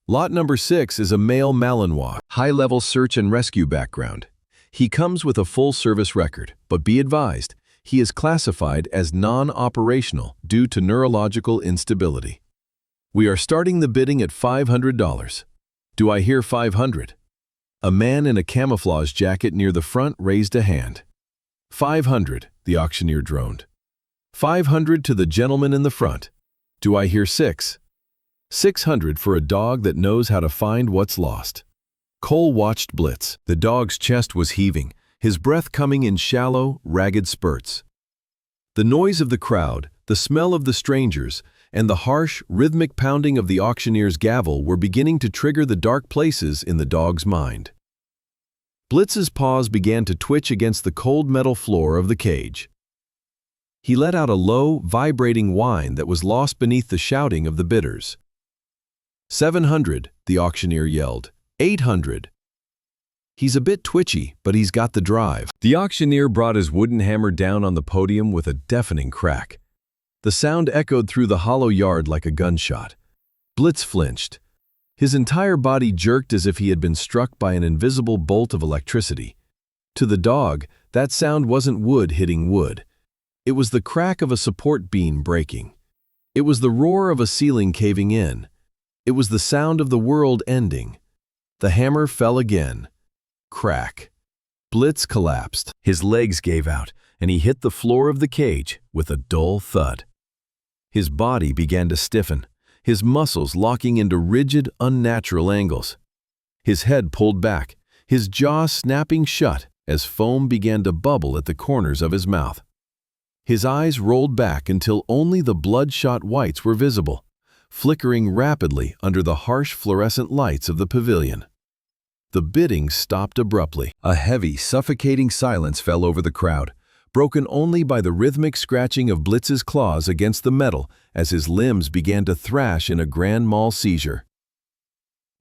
Lot number 6 is a male Malinois, high-level search and rescue background. He comes with a full-service record, but be advised, he is classified as non-operational due to neurological instability. We are starting the bidding at $500. Do I hear 500? A man in a camouflage jacket near the front raised a hand. 500, the auctioneer droned. 500 to the gentleman in the front. Do I hear 6? 600 for a dog that knows how to find what's lost. Cole watched Blitz. The dog's chest was heaving, his breath coming in shallow, ragged spurts. The noise of the crowd, the smell of the strangers, and the harsh, rhythmic pounding of the auctioneer's gavel were beginning to trigger the dark places in the dog's mind. Blitz's paws began to twitch against the cold metal floor of the cage. He let out a low, vibrating whine that was lost beneath the shouting of the bidders. 700, the auctioneer yelled. 800. He's a bit twitchy, but he's got the drive. The auctioneer brought his wooden hammer down on the podium with a deafening crack. The sound echoed through the hollow yard like a gunshot. Blitz flinched. His entire body jerked as if he had been struck by an invisible bolt of electricity. To the dog, that sound wasn't wood hitting wood. It was the crack of a support beam breaking. It was the roar of a ceiling caving in. It was the sound of the world ending. The hammer fell again. Crack. Blitz collapsed. His legs gave out, and he hit the floor of the cage with a dull thud. His body began to stiffen, his muscles locking into rigid, unnatural angles. His head pulled back, his jaw snapping shut as foam began to bubble at the corners of his mouth. His eyes rolled back until only the bloodshot whites were visible, flickering rapidly under the harsh fluorescent lights of the pavilion. The bidding stopped abruptly. A heavy, suffocating silence fell over the crowd, broken only by the rhythmic scratching of Blitz's claws against the metal as his limbs began to thrash in a grand mal seizure.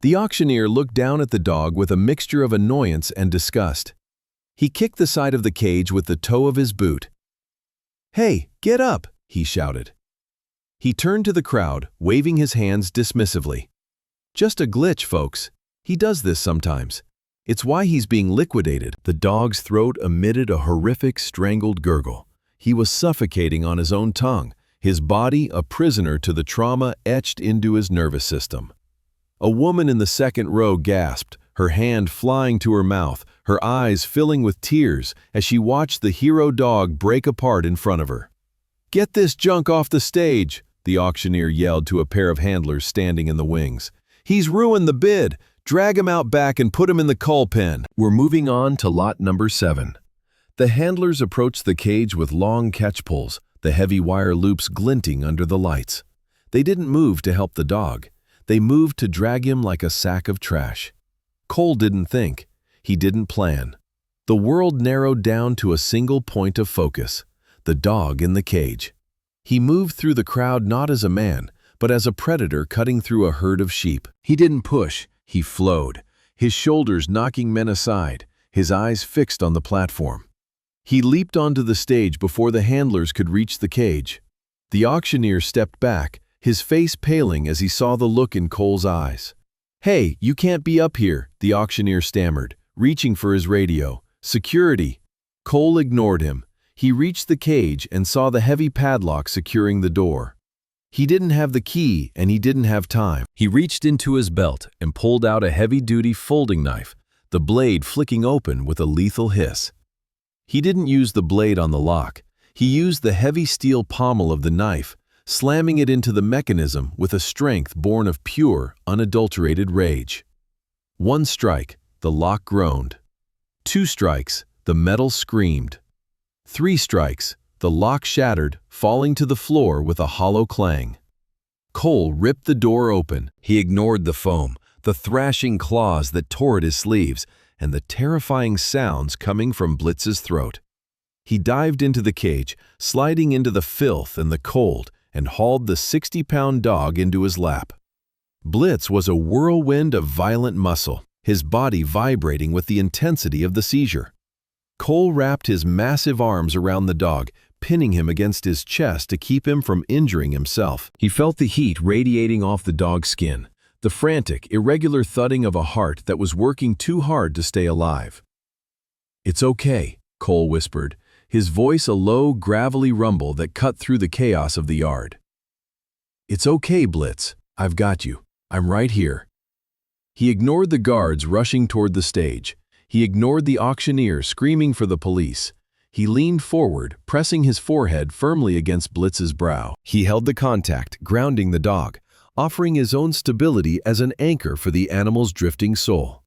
The auctioneer looked down at the dog with a mixture of annoyance and disgust. He kicked the side of the cage with the toe of his boot. "Hey, get up!" he shouted. He turned to the crowd, waving his hands dismissively. "Just a glitch, folks. He does this sometimes. It's why he's being liquidated." The dog's throat emitted a horrific, strangled gurgle. He was suffocating on his own tongue, his body a prisoner to the trauma etched into his nervous system. A woman in the second row gasped, her hand flying to her mouth, her eyes filling with tears as she watched the hero dog break apart in front of her. "Get this junk off the stage," the auctioneer yelled to a pair of handlers standing in the wings. "He's ruined the bid. Drag him out back and put him in the cull pen." We're moving on to lot number 7. The handlers approached the cage with long catch pulls, the heavy wire loops glinting under the lights. They didn't move to help the dog. They moved to drag him like a sack of trash. Cole didn't think. He didn't plan. The world narrowed down to a single point of focus, the dog in the cage. He moved through the crowd not as a man, but as a predator cutting through a herd of sheep. He didn't push. He flowed, his shoulders knocking men aside, his eyes fixed on the platform. He leaped onto the stage before the handlers could reach the cage. The auctioneer stepped back, his face paling as he saw the look in Cole's eyes. "Hey, you can't be up here," the auctioneer stammered, reaching for his radio. "Security." Cole ignored him. He reached the cage and saw the heavy padlock securing the door. He didn't have the key and he didn't have time. He reached into his belt and pulled out a heavy-duty folding knife, the blade flicking open with a lethal hiss. He didn't use the blade on the lock. He used the heavy steel pommel of the knife, slamming it into the mechanism with a strength born of pure, unadulterated rage. 1 strike, the lock groaned. 2 strikes, the metal screamed. 3 strikes, the lock shattered, falling to the floor with a hollow clang. Cole ripped the door open. He ignored the foam, the thrashing claws that tore at his sleeves, and the terrifying sounds coming from Blitz's throat. He dived into the cage, sliding into the filth and the cold, and hauled the 60-pound dog into his lap. Blitz was a whirlwind of violent muscle, his body vibrating with the intensity of the seizure. Cole wrapped his massive arms around the dog, pinning him against his chest to keep him from injuring himself. He felt the heat radiating off the dog's skin, the frantic, irregular thudding of a heart that was working too hard to stay alive. "It's okay," Cole whispered, his voice a low, gravelly rumble that cut through the chaos of the yard. "It's okay, Blitz. I've got you. I'm right here." He ignored the guards rushing toward the stage. He ignored the auctioneer screaming for the police. He leaned forward, pressing his forehead firmly against Blitz's brow. He held the contact, grounding the dog, offering his own stability as an anchor for the animal's drifting soul.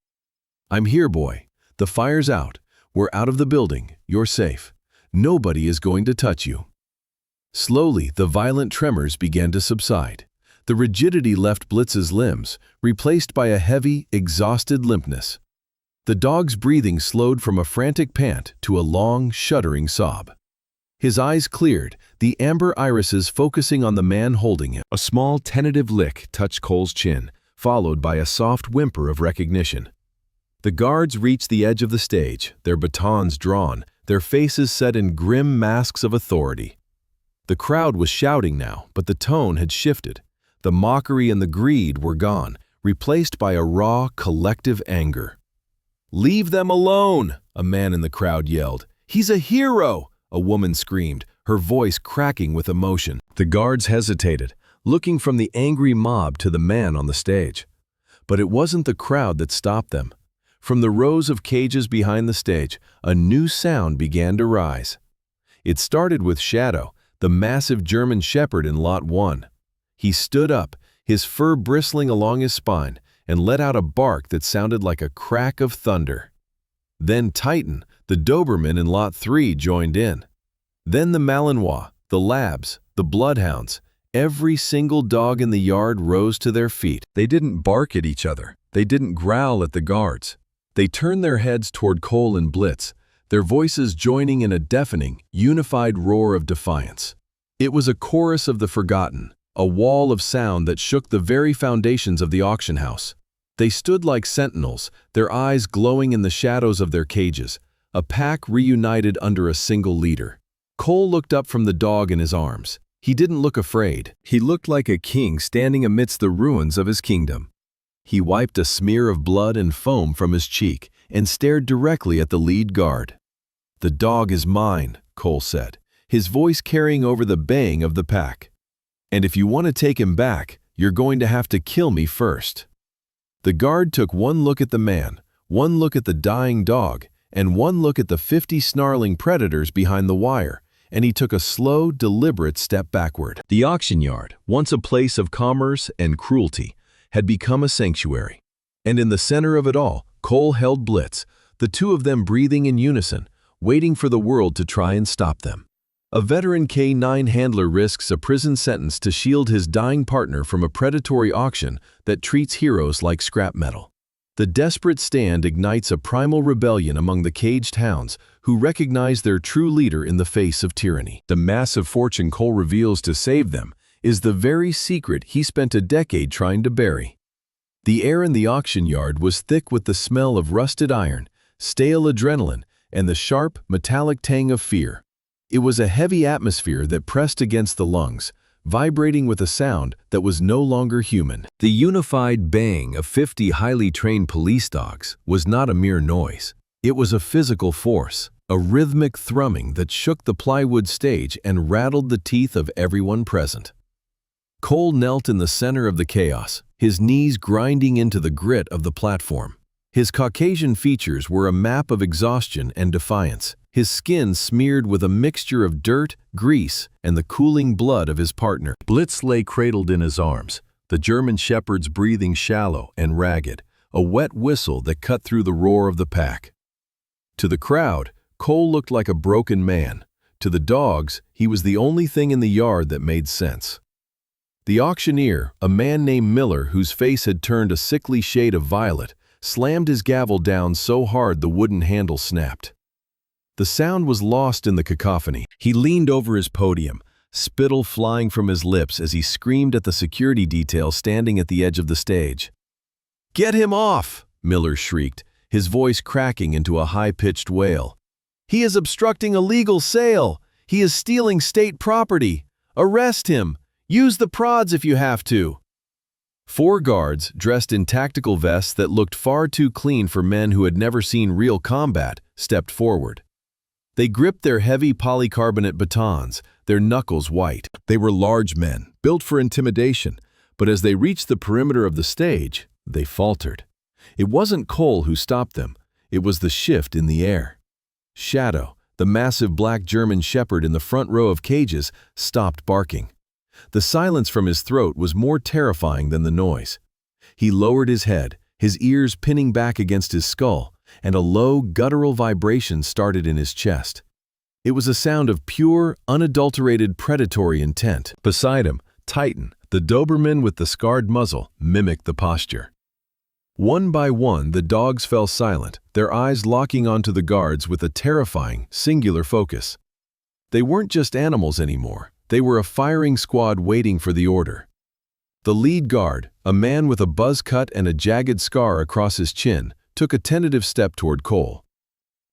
"I'm here, boy. The fire's out. We're out of the building. You're safe. Nobody is going to touch you." Slowly, the violent tremors began to subside. The rigidity left Blitz's limbs, replaced by a heavy, exhausted limpness. The dog's breathing slowed from a frantic pant to a long, shuddering sob. His eyes cleared, the amber irises focusing on the man holding him. A small, tentative lick touched Cole's chin, followed by a soft whimper of recognition. The guards reached the edge of the stage, their batons drawn, their faces set in grim masks of authority. The crowd was shouting now, but the tone had shifted. The mockery and the greed were gone, replaced by a raw, collective anger. "Leave them alone!" a man in the crowd yelled. "He's a hero!" a woman screamed, her voice cracking with emotion. The guards hesitated, looking from the angry mob to the man on the stage. But it wasn't the crowd that stopped them. From the rows of cages behind the stage, a new sound began to rise. It started with Shadow, the massive German shepherd in Lot 1. He stood up, his fur bristling along his spine, and let out a bark that sounded like a crack of thunder. Then Titan, the Doberman in Lot 3, joined in. Then the Malinois, the Labs, the Bloodhounds. Every single dog in the yard rose to their feet. They didn't bark at each other. They didn't growl at the guards. They turned their heads toward Cole and Blitz, their voices joining in a deafening, unified roar of defiance. It was a chorus of the forgotten, a wall of sound that shook the very foundations of the auction house. They stood like sentinels, their eyes glowing in the shadows of their cages, a pack reunited under a single leader. Cole looked up from the dog in his arms. He didn't look afraid. He looked like a king standing amidst the ruins of his kingdom. He wiped a smear of blood and foam from his cheek and stared directly at the lead guard. "The dog is mine," Cole said, his voice carrying over the baying of the pack. "And if you want to take him back, you're going to have to kill me first." The guard took one look at the man, one look at the dying dog, and one look at the 50 snarling predators behind the wire, and he took a slow, deliberate step backward. The auction yard, once a place of commerce and cruelty, had become a sanctuary. And in the center of it all, Cole held Blitz, the two of them breathing in unison, waiting for the world to try and stop them. A veteran K9 handler risks a prison sentence to shield his dying partner from a predatory auction that treats heroes like scrap metal. The desperate stand ignites a primal rebellion among the caged hounds who recognize their true leader in the face of tyranny. The massive fortune Cole reveals to save them is the very secret he spent a decade trying to bury. The air in the auction yard was thick with the smell of rusted iron, stale adrenaline, and the sharp, metallic tang of fear. It was a heavy atmosphere that pressed against the lungs, vibrating with a sound that was no longer human. The unified baying of 50 highly trained police dogs was not a mere noise. It was a physical force, a rhythmic thrumming that shook the plywood stage and rattled the teeth of everyone present. Cole knelt in the center of the chaos, his knees grinding into the grit of the platform. His Caucasian features were a map of exhaustion and defiance, his skin smeared with a mixture of dirt, grease, and the cooling blood of his partner. Blitz lay cradled in his arms, the German shepherd's breathing shallow and ragged, a wet whistle that cut through the roar of the pack. To the crowd, Cole looked like a broken man. To the dogs, he was the only thing in the yard that made sense. The auctioneer, a man named Miller whose face had turned a sickly shade of violet, slammed his gavel down so hard the wooden handle snapped. The sound was lost in the cacophony. He leaned over his podium, spittle flying from his lips as he screamed at the security detail standing at the edge of the stage. "Get him off!" Miller shrieked, his voice cracking into a high-pitched wail. "He is obstructing a legal sale! He is stealing state property! Arrest him! Use the prods if you have to!" Four guards, dressed in tactical vests that looked far too clean for men who had never seen real combat, stepped forward. They gripped their heavy polycarbonate batons, their knuckles white. They were large men, built for intimidation, but as they reached the perimeter of the stage, they faltered. It wasn't Cole who stopped them, it was the shift in the air. Shadow, the massive black German shepherd in the front row of cages, stopped barking. The silence from his throat was more terrifying than the noise. He lowered his head, his ears pinning back against his skull, and a low, guttural vibration started in his chest. It was a sound of pure, unadulterated predatory intent. Beside him, Titan, the Doberman with the scarred muzzle, mimicked the posture. One by one, the dogs fell silent, their eyes locking onto the guards with a terrifying, singular focus. They weren't just animals anymore. They were a firing squad waiting for the order. The lead guard, a man with a buzz cut and a jagged scar across his chin, took a tentative step toward Cole.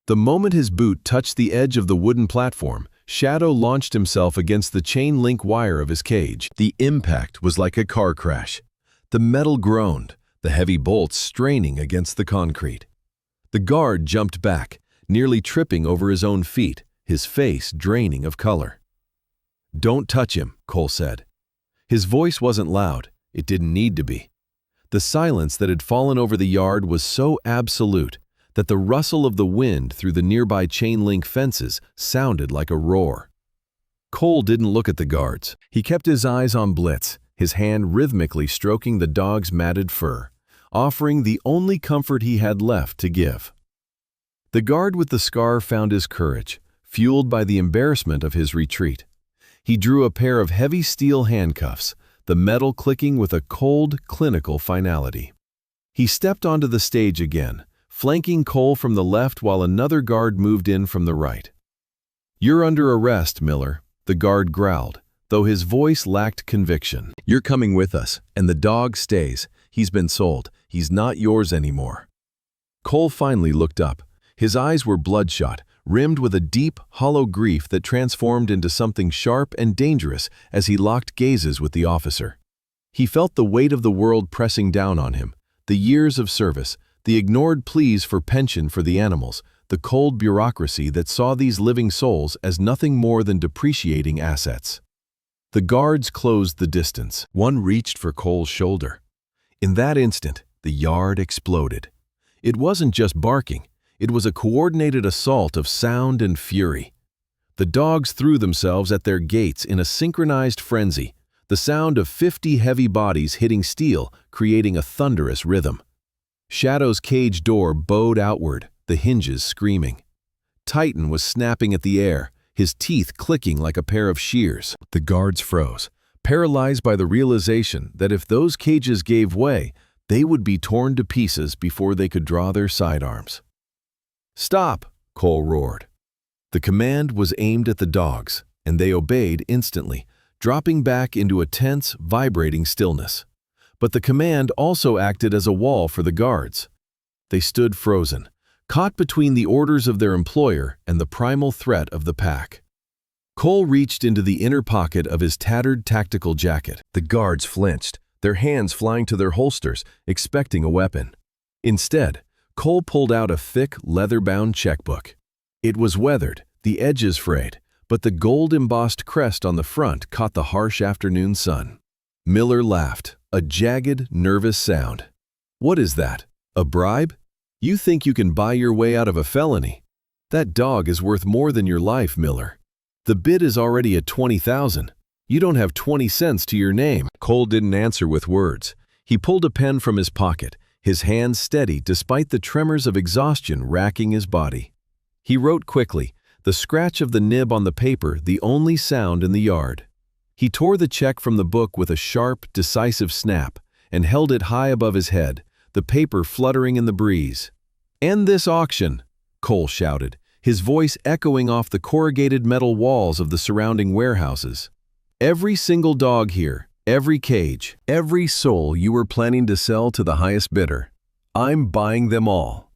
The moment his boot touched the edge of the wooden platform, Shadow launched himself against the chain link wire of his cage. The impact was like a car crash. The metal groaned, the heavy bolts straining against the concrete. The guard jumped back, nearly tripping over his own feet, his face draining of color. "Don't touch him," Cole said. His voice wasn't loud. It didn't need to be. The silence that had fallen over the yard was so absolute that the rustle of the wind through the nearby chain-link fences sounded like a roar. Cole didn't look at the guards. He kept his eyes on Blitz, his hand rhythmically stroking the dog's matted fur, offering the only comfort he had left to give. The guard with the scar found his courage, fueled by the embarrassment of his retreat. He drew a pair of heavy steel handcuffs, the metal clicking with a cold, clinical finality. He stepped onto the stage again, flanking Cole from the left while another guard moved in from the right. "You're under arrest, Miller," the guard growled, though his voice lacked conviction. "You're coming with us, and the dog stays. He's been sold. He's not yours anymore." Cole finally looked up. His eyes were bloodshot, rimmed with a deep, hollow grief that transformed into something sharp and dangerous as he locked gazes with the officer. He felt the weight of the world pressing down on him, the years of service, the ignored pleas for pension for the animals, the cold bureaucracy that saw these living souls as nothing more than depreciating assets. The guards closed the distance. One reached for Cole's shoulder. In that instant, the yard exploded. It wasn't just barking. It was a coordinated assault of sound and fury. The dogs threw themselves at their gates in a synchronized frenzy, the sound of 50 heavy bodies hitting steel, creating a thunderous rhythm. Shadow's cage door bowed outward, the hinges screaming. Titan was snapping at the air, his teeth clicking like a pair of shears. The guards froze, paralyzed by the realization that if those cages gave way, they would be torn to pieces before they could draw their sidearms. "Stop!" Cole roared. The command was aimed at the dogs, and they obeyed instantly, dropping back into a tense, vibrating stillness. But the command also acted as a wall for the guards. They stood frozen, caught between the orders of their employer and the primal threat of the pack. Cole reached into the inner pocket of his tattered tactical jacket. The guards flinched, their hands flying to their holsters, expecting a weapon. Instead, Cole pulled out a thick, leather-bound checkbook. It was weathered, the edges frayed, but the gold-embossed crest on the front caught the harsh afternoon sun. Miller laughed, a jagged, nervous sound. "What is that? A bribe? You think you can buy your way out of a felony? That dog is worth more than your life, Miller. The bid is already at $20,000. You don't have 20 cents to your name." Cole didn't answer with words. He pulled a pen from his pocket, his hands steady despite the tremors of exhaustion racking his body. He wrote quickly, the scratch of the nib on the paper the only sound in the yard. He tore the check from the book with a sharp, decisive snap and held it high above his head, the paper fluttering in the breeze. "End this auction!" Cole shouted, his voice echoing off the corrugated metal walls of the surrounding warehouses. "Every single dog here, every cage, every soul you were planning to sell to the highest bidder. I'm buying them all."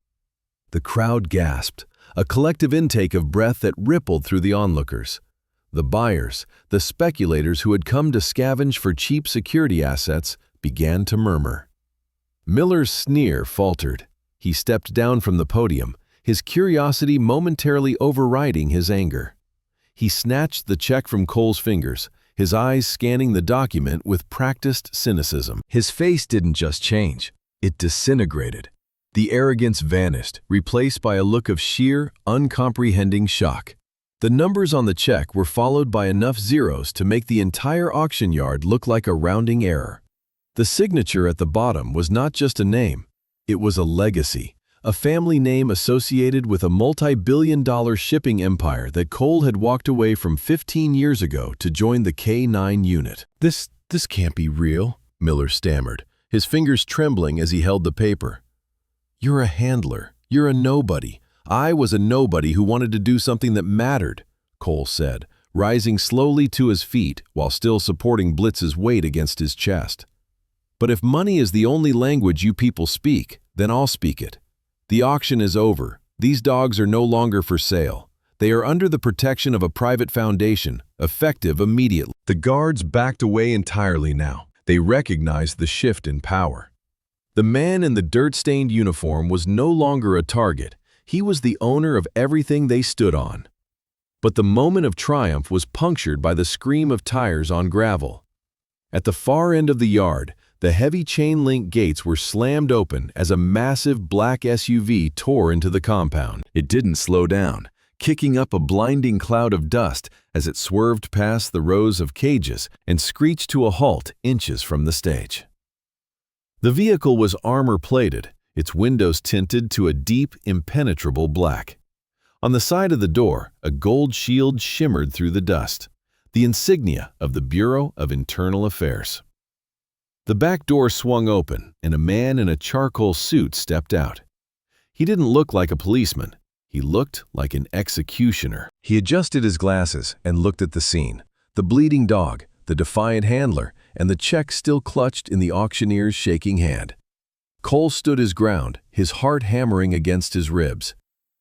The crowd gasped, a collective intake of breath that rippled through the onlookers. The buyers, the speculators who had come to scavenge for cheap security assets, began to murmur. Miller's sneer faltered. He stepped down from the podium, his curiosity momentarily overriding his anger. He snatched the check from Cole's fingers, his eyes scanning the document with practiced cynicism. His face didn't just change, it disintegrated. The arrogance vanished, replaced by a look of sheer, uncomprehending shock. The numbers on the check were followed by enough zeros to make the entire auction yard look like a rounding error. The signature at the bottom was not just a name, it was a legacy, a family name associated with a multi-billion-dollar shipping empire that Cole had walked away from 15 years ago to join the K9 unit. This can't be real," Miller stammered, his fingers trembling as he held the paper. "You're a handler. You're a nobody. I was a nobody who wanted to do something that mattered," Cole said, rising slowly to his feet while still supporting Blitz's weight against his chest. "But if money is the only language you people speak, then I'll speak it. The auction is over. These dogs are no longer for sale. They are under the protection of a private foundation, effective immediately." The guards backed away entirely now. They recognized the shift in power. The man in the dirt-stained uniform was no longer a target. He was the owner of everything they stood on. But the moment of triumph was punctured by the scream of tires on gravel. At the far end of the yard, the heavy chain-link gates were slammed open as a massive black SUV tore into the compound. It didn't slow down, kicking up a blinding cloud of dust as it swerved past the rows of cages and screeched to a halt inches from the stage. The vehicle was armor-plated, its windows tinted to a deep, impenetrable black. On the side of the door, a gold shield shimmered through the dust, the insignia of the Bureau of Internal Affairs. The back door swung open, and a man in a charcoal suit stepped out. He didn't look like a policeman. He looked like an executioner. He adjusted his glasses and looked at the scene. The bleeding dog, the defiant handler, and the check still clutched in the auctioneer's shaking hand. Cole stood his ground, his heart hammering against his ribs.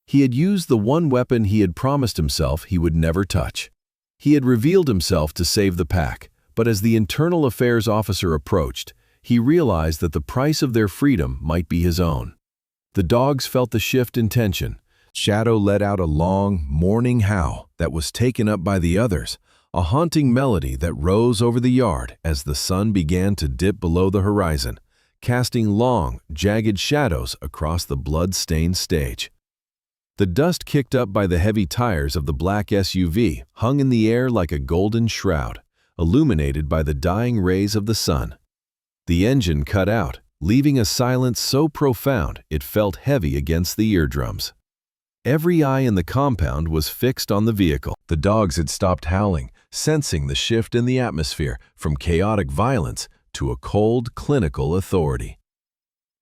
He had used the one weapon he had promised himself he would never touch. He had revealed himself to save the pack, but as the internal affairs officer approached, he realized that the price of their freedom might be his own. The dogs felt the shift in tension. Shadow let out a long, mourning howl that was taken up by the others, a haunting melody that rose over the yard as the sun began to dip below the horizon, casting long, jagged shadows across the blood-stained stage. The dust kicked up by the heavy tires of the black SUV hung in the air like a golden shroud, illuminated by the dying rays of the sun. The engine cut out, leaving a silence so profound it felt heavy against the eardrums. Every eye in the compound was fixed on the vehicle. The dogs had stopped howling, sensing the shift in the atmosphere from chaotic violence to a cold, clinical authority.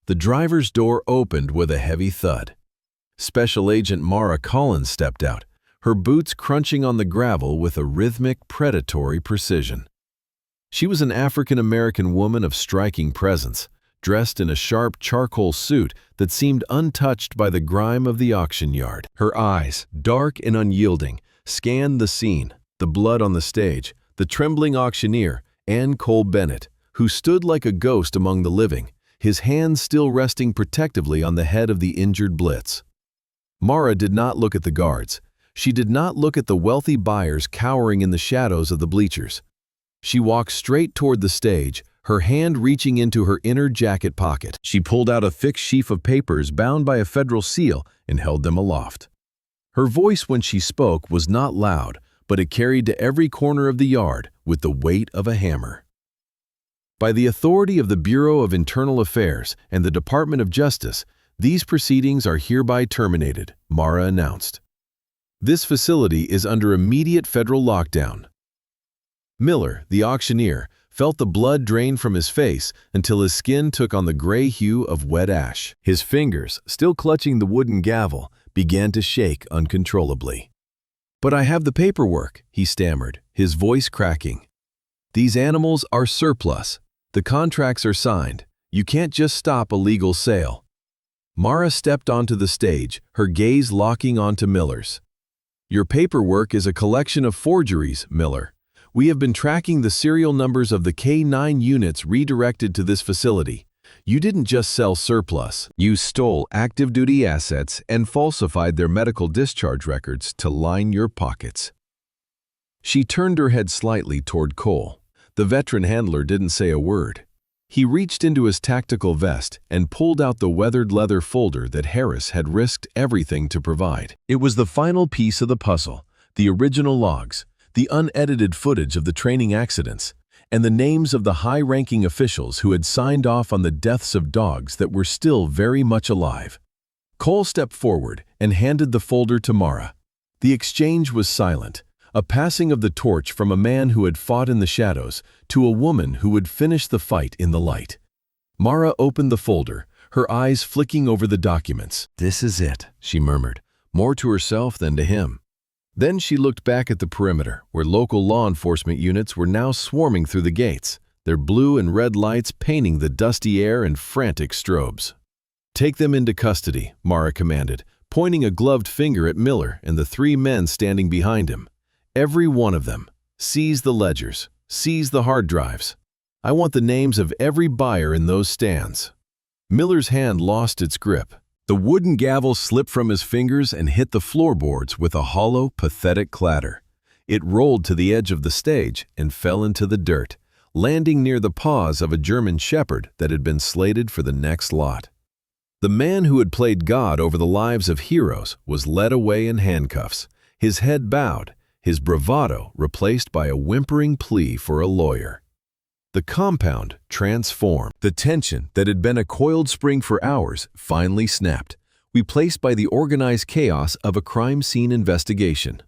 The driver's door opened with a heavy thud. Special Agent Mara Collins stepped out, her boots crunching on the gravel with a rhythmic, predatory precision. She was an African-American woman of striking presence, dressed in a sharp charcoal suit that seemed untouched by the grime of the auction yard. Her eyes, dark and unyielding, scanned the scene, the blood on the stage, the trembling auctioneer, and Cole Bennett, who stood like a ghost among the living, his hands still resting protectively on the head of the injured Blitz. Mara did not look at the guards. She did not look at the wealthy buyers cowering in the shadows of the bleachers. She walked straight toward the stage, her hand reaching into her inner jacket pocket. She pulled out a thick sheaf of papers bound by a federal seal and held them aloft. Her voice when she spoke was not loud, but it carried to every corner of the yard with the weight of a hammer. By the authority of the Bureau of Internal Affairs and the Department of Justice, these proceedings are hereby terminated, Mara announced. This facility is under immediate federal lockdown. Miller, the auctioneer, felt the blood drain from his face until his skin took on the gray hue of wet ash. His fingers, still clutching the wooden gavel, began to shake uncontrollably. "But I have the paperwork," he stammered, his voice cracking. "These animals are surplus. The contracts are signed. You can't just stop a legal sale." Mara stepped onto the stage, her gaze locking onto Miller's. "Your paperwork is a collection of forgeries, Miller. We have been tracking the serial numbers of the K9 units redirected to this facility. You didn't just sell surplus. You stole active-duty assets and falsified their medical discharge records to line your pockets." She turned her head slightly toward Cole. The veteran handler didn't say a word. He reached into his tactical vest and pulled out the weathered leather folder that Harris had risked everything to provide. It was the final piece of the puzzle, the original logs, the unedited footage of the training accidents, and the names of the high-ranking officials who had signed off on the deaths of dogs that were still very much alive. Cole stepped forward and handed the folder to Mara. The exchange was silent, a passing of the torch from a man who had fought in the shadows to a woman who would finish the fight in the light. Mara opened the folder, her eyes flicking over the documents. "This is it," she murmured, more to herself than to him. Then she looked back at the perimeter, where local law enforcement units were now swarming through the gates, their blue and red lights painting the dusty air in frantic strobes. "Take them into custody," Mara commanded, pointing a gloved finger at Miller and the 3 men standing behind him. "Every one of them. Seize the ledgers. Seize the hard drives. I want the names of every buyer in those stands." Miller's hand lost its grip. The wooden gavel slipped from his fingers and hit the floorboards with a hollow, pathetic clatter. It rolled to the edge of the stage and fell into the dirt, landing near the paws of a German shepherd that had been slated for the next lot. The man who had played God over the lives of heroes was led away in handcuffs, his head bowed, his bravado replaced by a whimpering plea for a lawyer. The compound transformed. The tension that had been a coiled spring for hours finally snapped, replaced by the organized chaos of a crime scene investigation.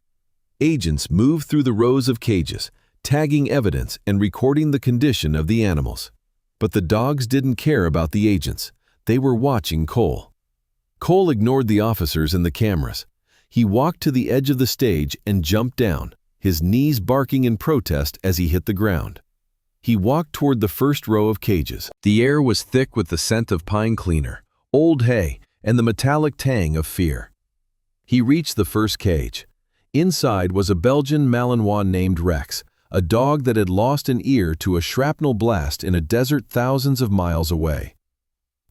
Agents moved through the rows of cages, tagging evidence and recording the condition of the animals. But the dogs didn't care about the agents. They were watching Cole. Cole ignored the officers and the cameras. He walked to the edge of the stage and jumped down, his knees barking in protest as he hit the ground. He walked toward the first row of cages. The air was thick with the scent of pine cleaner, old hay, and the metallic tang of fear. He reached the first cage. Inside was a Belgian Malinois named Rex, a dog that had lost an ear to a shrapnel blast in a desert thousands of miles away.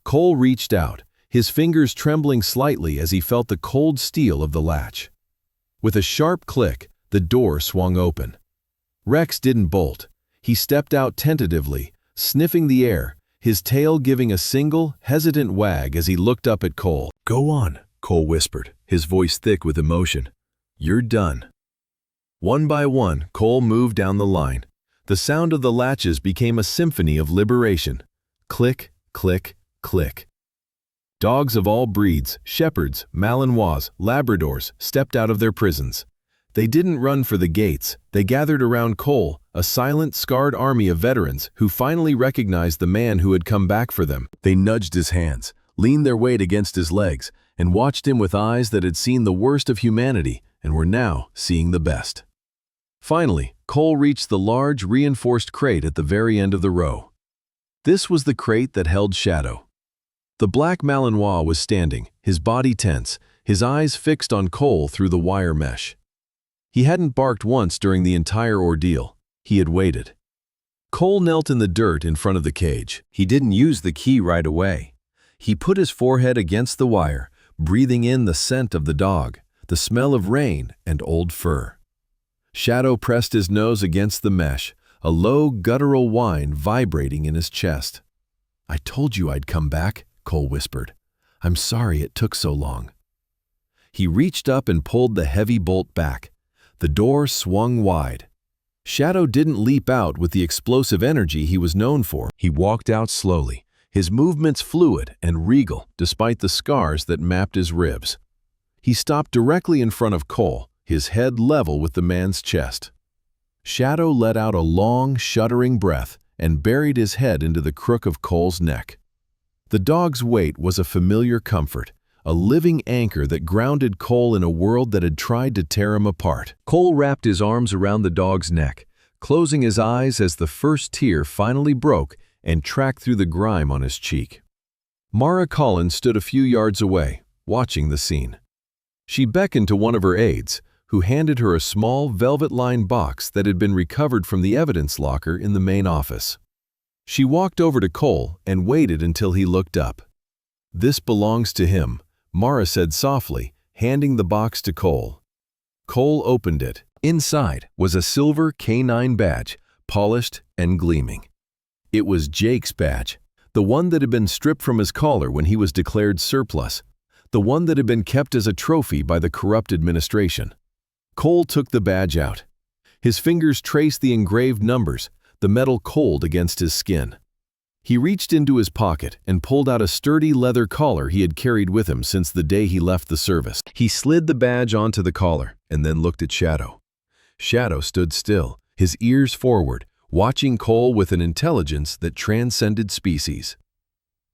Cole reached out, his fingers trembling slightly as he felt the cold steel of the latch. With a sharp click, the door swung open. Rex didn't bolt. He stepped out tentatively, sniffing the air, his tail giving a single, hesitant wag as he looked up at Cole. "Go on," Cole whispered, his voice thick with emotion. "You're done." One by one, Cole moved down the line. The sound of the latches became a symphony of liberation. Click, click, click. Dogs of all breeds, shepherds, Malinois, Labradors, stepped out of their prisons. They didn't run for the gates. They gathered around Cole, a silent, scarred army of veterans who finally recognized the man who had come back for them. They nudged his hands, leaned their weight against his legs, and watched him with eyes that had seen the worst of humanity and were now seeing the best. Finally, Cole reached the large, reinforced crate at the very end of the row. This was the crate that held Shadow. The black Malinois was standing, his body tense, his eyes fixed on Cole through the wire mesh. He hadn't barked once during the entire ordeal. He had waited. Cole knelt in the dirt in front of the cage. He didn't use the key right away. He put his forehead against the wire, breathing in the scent of the dog, the smell of rain and old fur. Shadow pressed his nose against the mesh, a low, guttural whine vibrating in his chest. "I told you I'd come back," Cole whispered. "I'm sorry it took so long." He reached up and pulled the heavy bolt back. The door swung wide. Shadow didn't leap out with the explosive energy he was known for. He walked out slowly, his movements fluid and regal despite the scars that mapped his ribs. He stopped directly in front of Cole, his head level with the man's chest. Shadow let out a long, shuddering breath and buried his head into the crook of Cole's neck. The dog's weight was a familiar comfort, a living anchor that grounded Cole in a world that had tried to tear him apart. Cole wrapped his arms around the dog's neck, closing his eyes as the first tear finally broke and tracked through the grime on his cheek. Mara Collins stood a few yards away, watching the scene. She beckoned to one of her aides, who handed her a small velvet-lined box that had been recovered from the evidence locker in the main office. She walked over to Cole and waited until he looked up. "This belongs to him," Mara said softly, handing the box to Cole. Cole opened it. Inside was a silver K9 badge, polished and gleaming. It was Jake's badge, the one that had been stripped from his collar when he was declared surplus, the one that had been kept as a trophy by the corrupt administration. Cole took the badge out. His fingers traced the engraved numbers, the metal cold against his skin. He reached into his pocket and pulled out a sturdy leather collar he had carried with him since the day he left the service. He slid the badge onto the collar and then looked at Shadow. Shadow stood still, his ears forward, watching Cole with an intelligence that transcended species.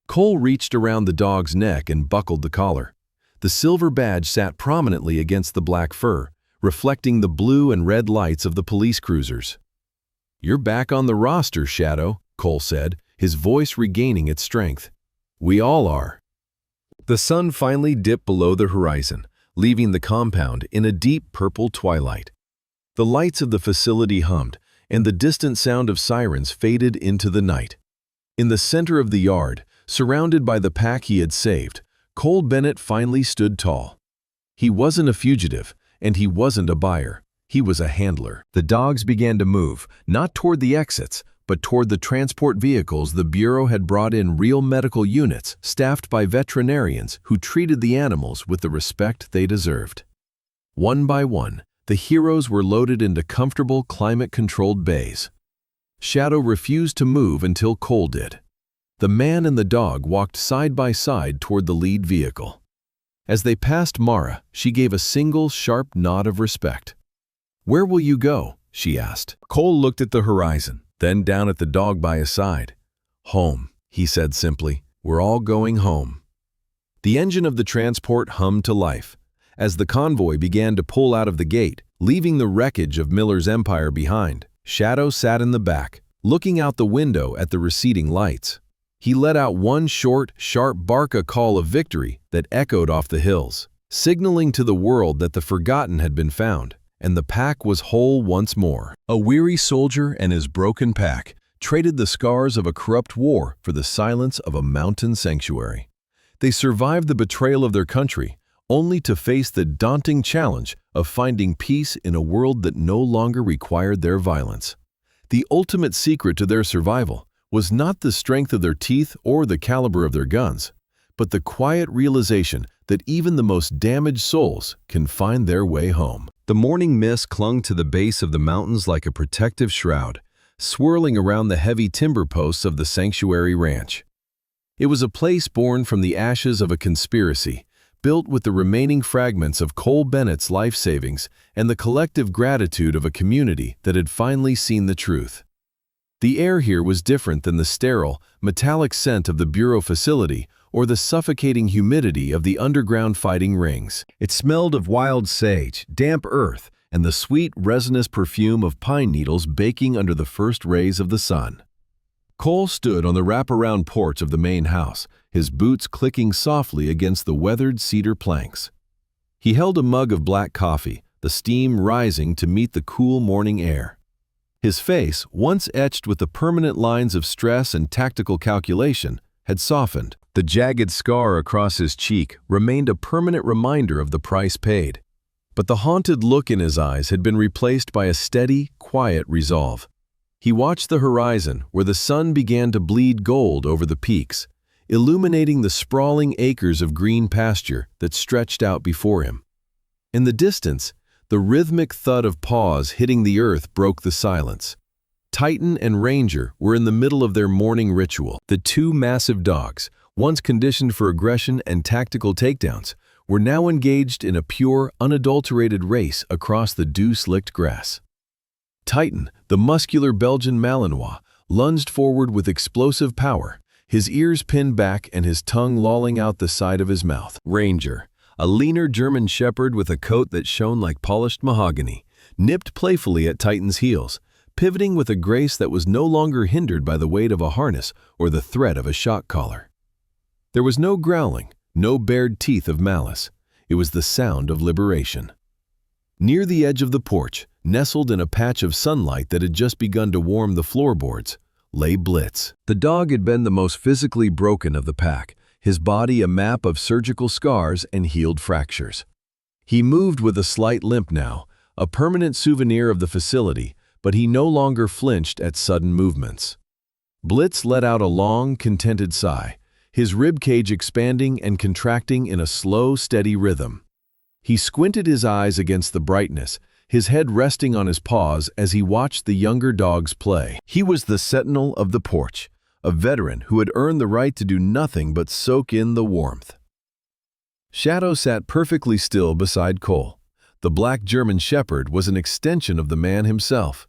Cole reached around the dog's neck and buckled the collar. The silver badge sat prominently against the black fur, reflecting the blue and red lights of the police cruisers. "You're back on the roster, Shadow," Cole said, his voice regaining its strength. "We all are." The sun finally dipped below the horizon, leaving the compound in a deep purple twilight. The lights of the facility hummed, and the distant sound of sirens faded into the night. In the center of the yard, surrounded by the pack he had saved, Cole Bennett finally stood tall. He wasn't a fugitive, and he wasn't a buyer. He was a handler. The dogs began to move, not toward the exits, but toward the transport vehicles the Bureau had brought in, real medical units staffed by veterinarians who treated the animals with the respect they deserved. One by one, the heroes were loaded into comfortable, climate-controlled bays. Shadow refused to move until Cole did. The man and the dog walked side by side toward the lead vehicle. As they passed Mara, she gave a single, sharp nod of respect. "Where will you go?" she asked. Cole looked at the horizon, then down at the dog by his side. "Home," he said simply. "We're all going home." The engine of the transport hummed to life. As the convoy began to pull out of the gate, leaving the wreckage of Miller's empire behind, Shadow sat in the back, looking out the window at the receding lights. He let out one short, sharp bark, a call of victory that echoed off the hills, signaling to the world that the forgotten had been found, and the pack was whole once more. A weary soldier and his broken pack traded the scars of a corrupt war for the silence of a mountain sanctuary. They survived the betrayal of their country, only to face the daunting challenge of finding peace in a world that no longer required their violence. The ultimate secret to their survival was not the strength of their teeth or the caliber of their guns, but the quiet realization that even the most damaged souls can find their way home. The morning mist clung to the base of the mountains like a protective shroud, swirling around the heavy timber posts of the sanctuary ranch. It was a place born from the ashes of a conspiracy, built with the remaining fragments of Cole Bennett's life savings and the collective gratitude of a community that had finally seen the truth. The air here was different than the sterile, metallic scent of the Bureau facility or the suffocating humidity of the underground fighting rings. It smelled of wild sage, damp earth, and the sweet, resinous perfume of pine needles baking under the first rays of the sun. Cole stood on the wraparound porch of the main house, his boots clicking softly against the weathered cedar planks. He held a mug of black coffee, the steam rising to meet the cool morning air. His face, once etched with the permanent lines of stress and tactical calculation, had softened. The jagged scar across his cheek remained a permanent reminder of the price paid. But the haunted look in his eyes had been replaced by a steady, quiet resolve. He watched the horizon where the sun began to bleed gold over the peaks, illuminating the sprawling acres of green pasture that stretched out before him. In the distance, the rhythmic thud of paws hitting the earth broke the silence. Titan and Ranger were in the middle of their morning ritual. The two massive dogs, once conditioned for aggression and tactical takedowns, were now engaged in a pure, unadulterated race across the dew-slicked grass. Titan, the muscular Belgian Malinois, lunged forward with explosive power, his ears pinned back and his tongue lolling out the side of his mouth. Ranger, a leaner German shepherd with a coat that shone like polished mahogany, nipped playfully at Titan's heels, pivoting with a grace that was no longer hindered by the weight of a harness or the threat of a shock collar. There was no growling, no bared teeth of malice. It was the sound of liberation. Near the edge of the porch, nestled in a patch of sunlight that had just begun to warm the floorboards, lay Blitz. The dog had been the most physically broken of the pack, his body a map of surgical scars and healed fractures. He moved with a slight limp now, a permanent souvenir of the facility, but he no longer flinched at sudden movements. Blitz let out a long, contented sigh, his ribcage expanding and contracting in a slow, steady rhythm. He squinted his eyes against the brightness, his head resting on his paws as he watched the younger dogs play. He was the sentinel of the porch, a veteran who had earned the right to do nothing but soak in the warmth. Shadow sat perfectly still beside Cole. The black German Shepherd was an extension of the man himself.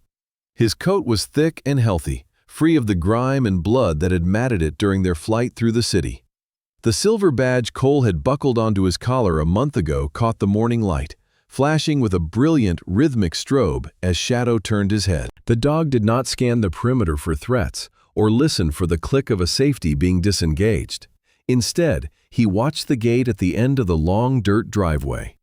His coat was thick and healthy, free of the grime and blood that had matted it during their flight through the city. The silver badge Cole had buckled onto his collar a month ago caught the morning light, flashing with a brilliant, rhythmic strobe as Shadow turned his head. The dog did not scan the perimeter for threats or listen for the click of a safety being disengaged. Instead, he watched the gate at the end of the long dirt driveway.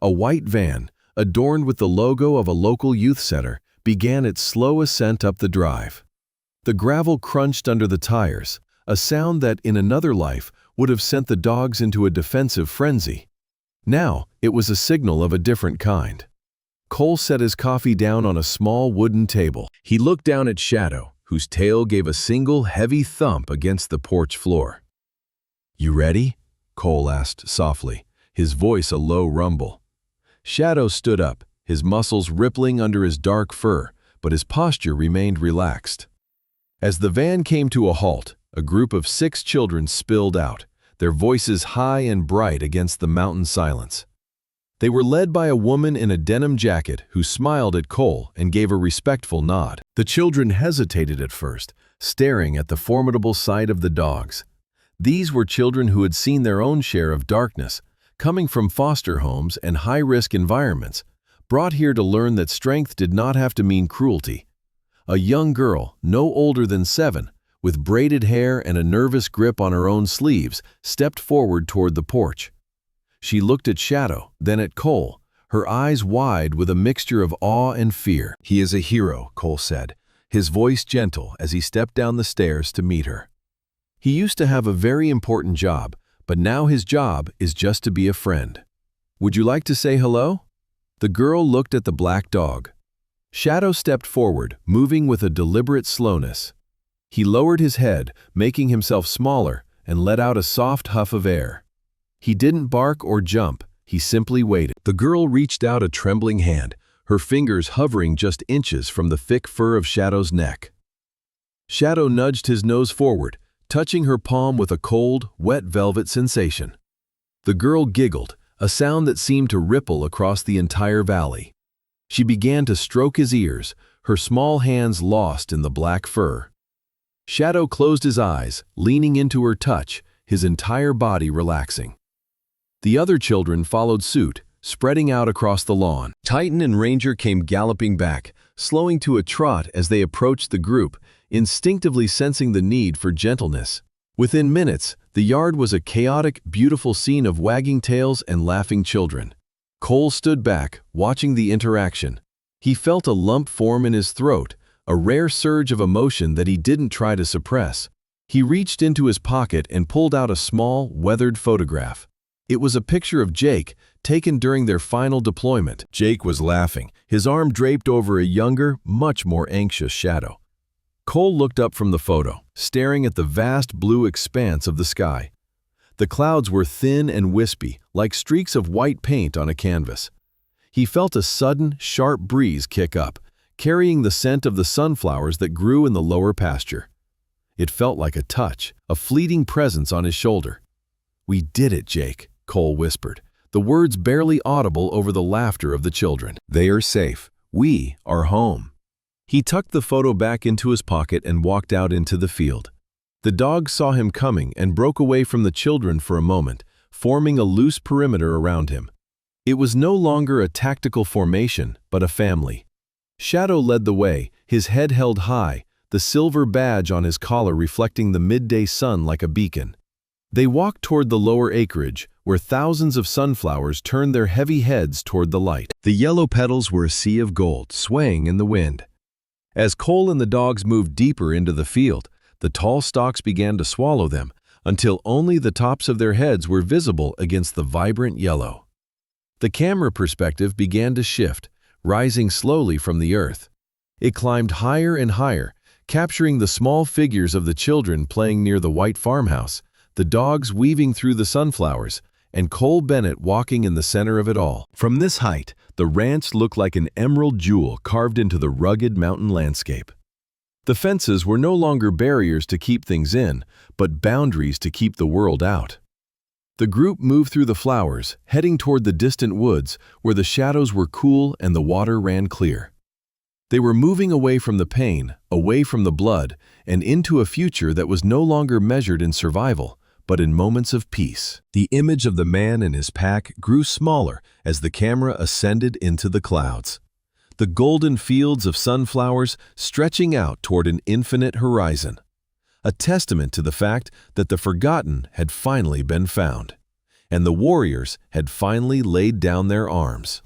A white van, adorned with the logo of a local youth center, began its slow ascent up the drive. The gravel crunched under the tires, a sound that, in another life, would have sent the dogs into a defensive frenzy. Now, it was a signal of a different kind. Cole set his coffee down on a small wooden table. He looked down at Shadow, whose tail gave a single heavy thump against the porch floor. "You ready?" Cole asked softly, his voice a low rumble. Shadow stood up, his muscles rippling under his dark fur, but his posture remained relaxed. As the van came to a halt, a group of 6 children spilled out, their voices high and bright against the mountain silence. They were led by a woman in a denim jacket who smiled at Cole and gave a respectful nod. The children hesitated at first, staring at the formidable sight of the dogs. These were children who had seen their own share of darkness, coming from foster homes and high-risk environments, brought here to learn that strength did not have to mean cruelty. A young girl, no older than 7, with braided hair and a nervous grip on her own sleeves, stepped forward toward the porch. She looked at Shadow, then at Cole, her eyes wide with a mixture of awe and fear. "He is a hero," Cole said, his voice gentle as he stepped down the stairs to meet her. He used to have a very important job, but now his job is just to be a friend. "Would you like to say hello?" The girl looked at the black dog. Shadow stepped forward, moving with a deliberate slowness. He lowered his head, making himself smaller, and let out a soft huff of air. He didn't bark or jump, he simply waited. The girl reached out a trembling hand, her fingers hovering just inches from the thick fur of Shadow's neck. Shadow nudged his nose forward, touching her palm with a cold, wet velvet sensation. The girl giggled, a sound that seemed to ripple across the entire valley. She began to stroke his ears, her small hands lost in the black fur. Shadow closed his eyes, leaning into her touch, his entire body relaxing. The other children followed suit, spreading out across the lawn. Titan and Ranger came galloping back, slowing to a trot as they approached the group, instinctively sensing the need for gentleness. Within minutes, the yard was a chaotic, beautiful scene of wagging tails and laughing children. Cole stood back, watching the interaction. He felt a lump form in his throat, a rare surge of emotion that he didn't try to suppress. He reached into his pocket and pulled out a small, weathered photograph. It was a picture of Jake, taken during their final deployment. Jake was laughing, his arm draped over a younger, much more anxious Shadow. Cole looked up from the photo, staring at the vast blue expanse of the sky. The clouds were thin and wispy, like streaks of white paint on a canvas. He felt a sudden, sharp breeze kick up, carrying the scent of the sunflowers that grew in the lower pasture. It felt like a touch, a fleeting presence on his shoulder. "We did it, Jake," Cole whispered, the words barely audible over the laughter of the children. "They are safe. We are home." He tucked the photo back into his pocket and walked out into the field. The dogs saw him coming and broke away from the children for a moment, forming a loose perimeter around him. It was no longer a tactical formation, but a family. Shadow led the way, his head held high, the silver badge on his collar reflecting the midday sun like a beacon. They walked toward the lower acreage, where thousands of sunflowers turned their heavy heads toward the light. The yellow petals were a sea of gold, swaying in the wind. As Cole and the dogs moved deeper into the field, the tall stalks began to swallow them, until only the tops of their heads were visible against the vibrant yellow. The camera perspective began to shift, rising slowly from the earth. It climbed higher and higher, capturing the small figures of the children playing near the white farmhouse, the dogs weaving through the sunflowers, and Cole Bennett walking in the center of it all. From this height, the ranch looked like an emerald jewel carved into the rugged mountain landscape. The fences were no longer barriers to keep things in, but boundaries to keep the world out. The group moved through the flowers, heading toward the distant woods where the shadows were cool and the water ran clear. They were moving away from the pain, away from the blood, and into a future that was no longer measured in survival, but in moments of peace. The image of the man and his pack grew smaller as the camera ascended into the clouds. The golden fields of sunflowers stretching out toward an infinite horizon, a testament to the fact that the forgotten had finally been found, and the warriors had finally laid down their arms.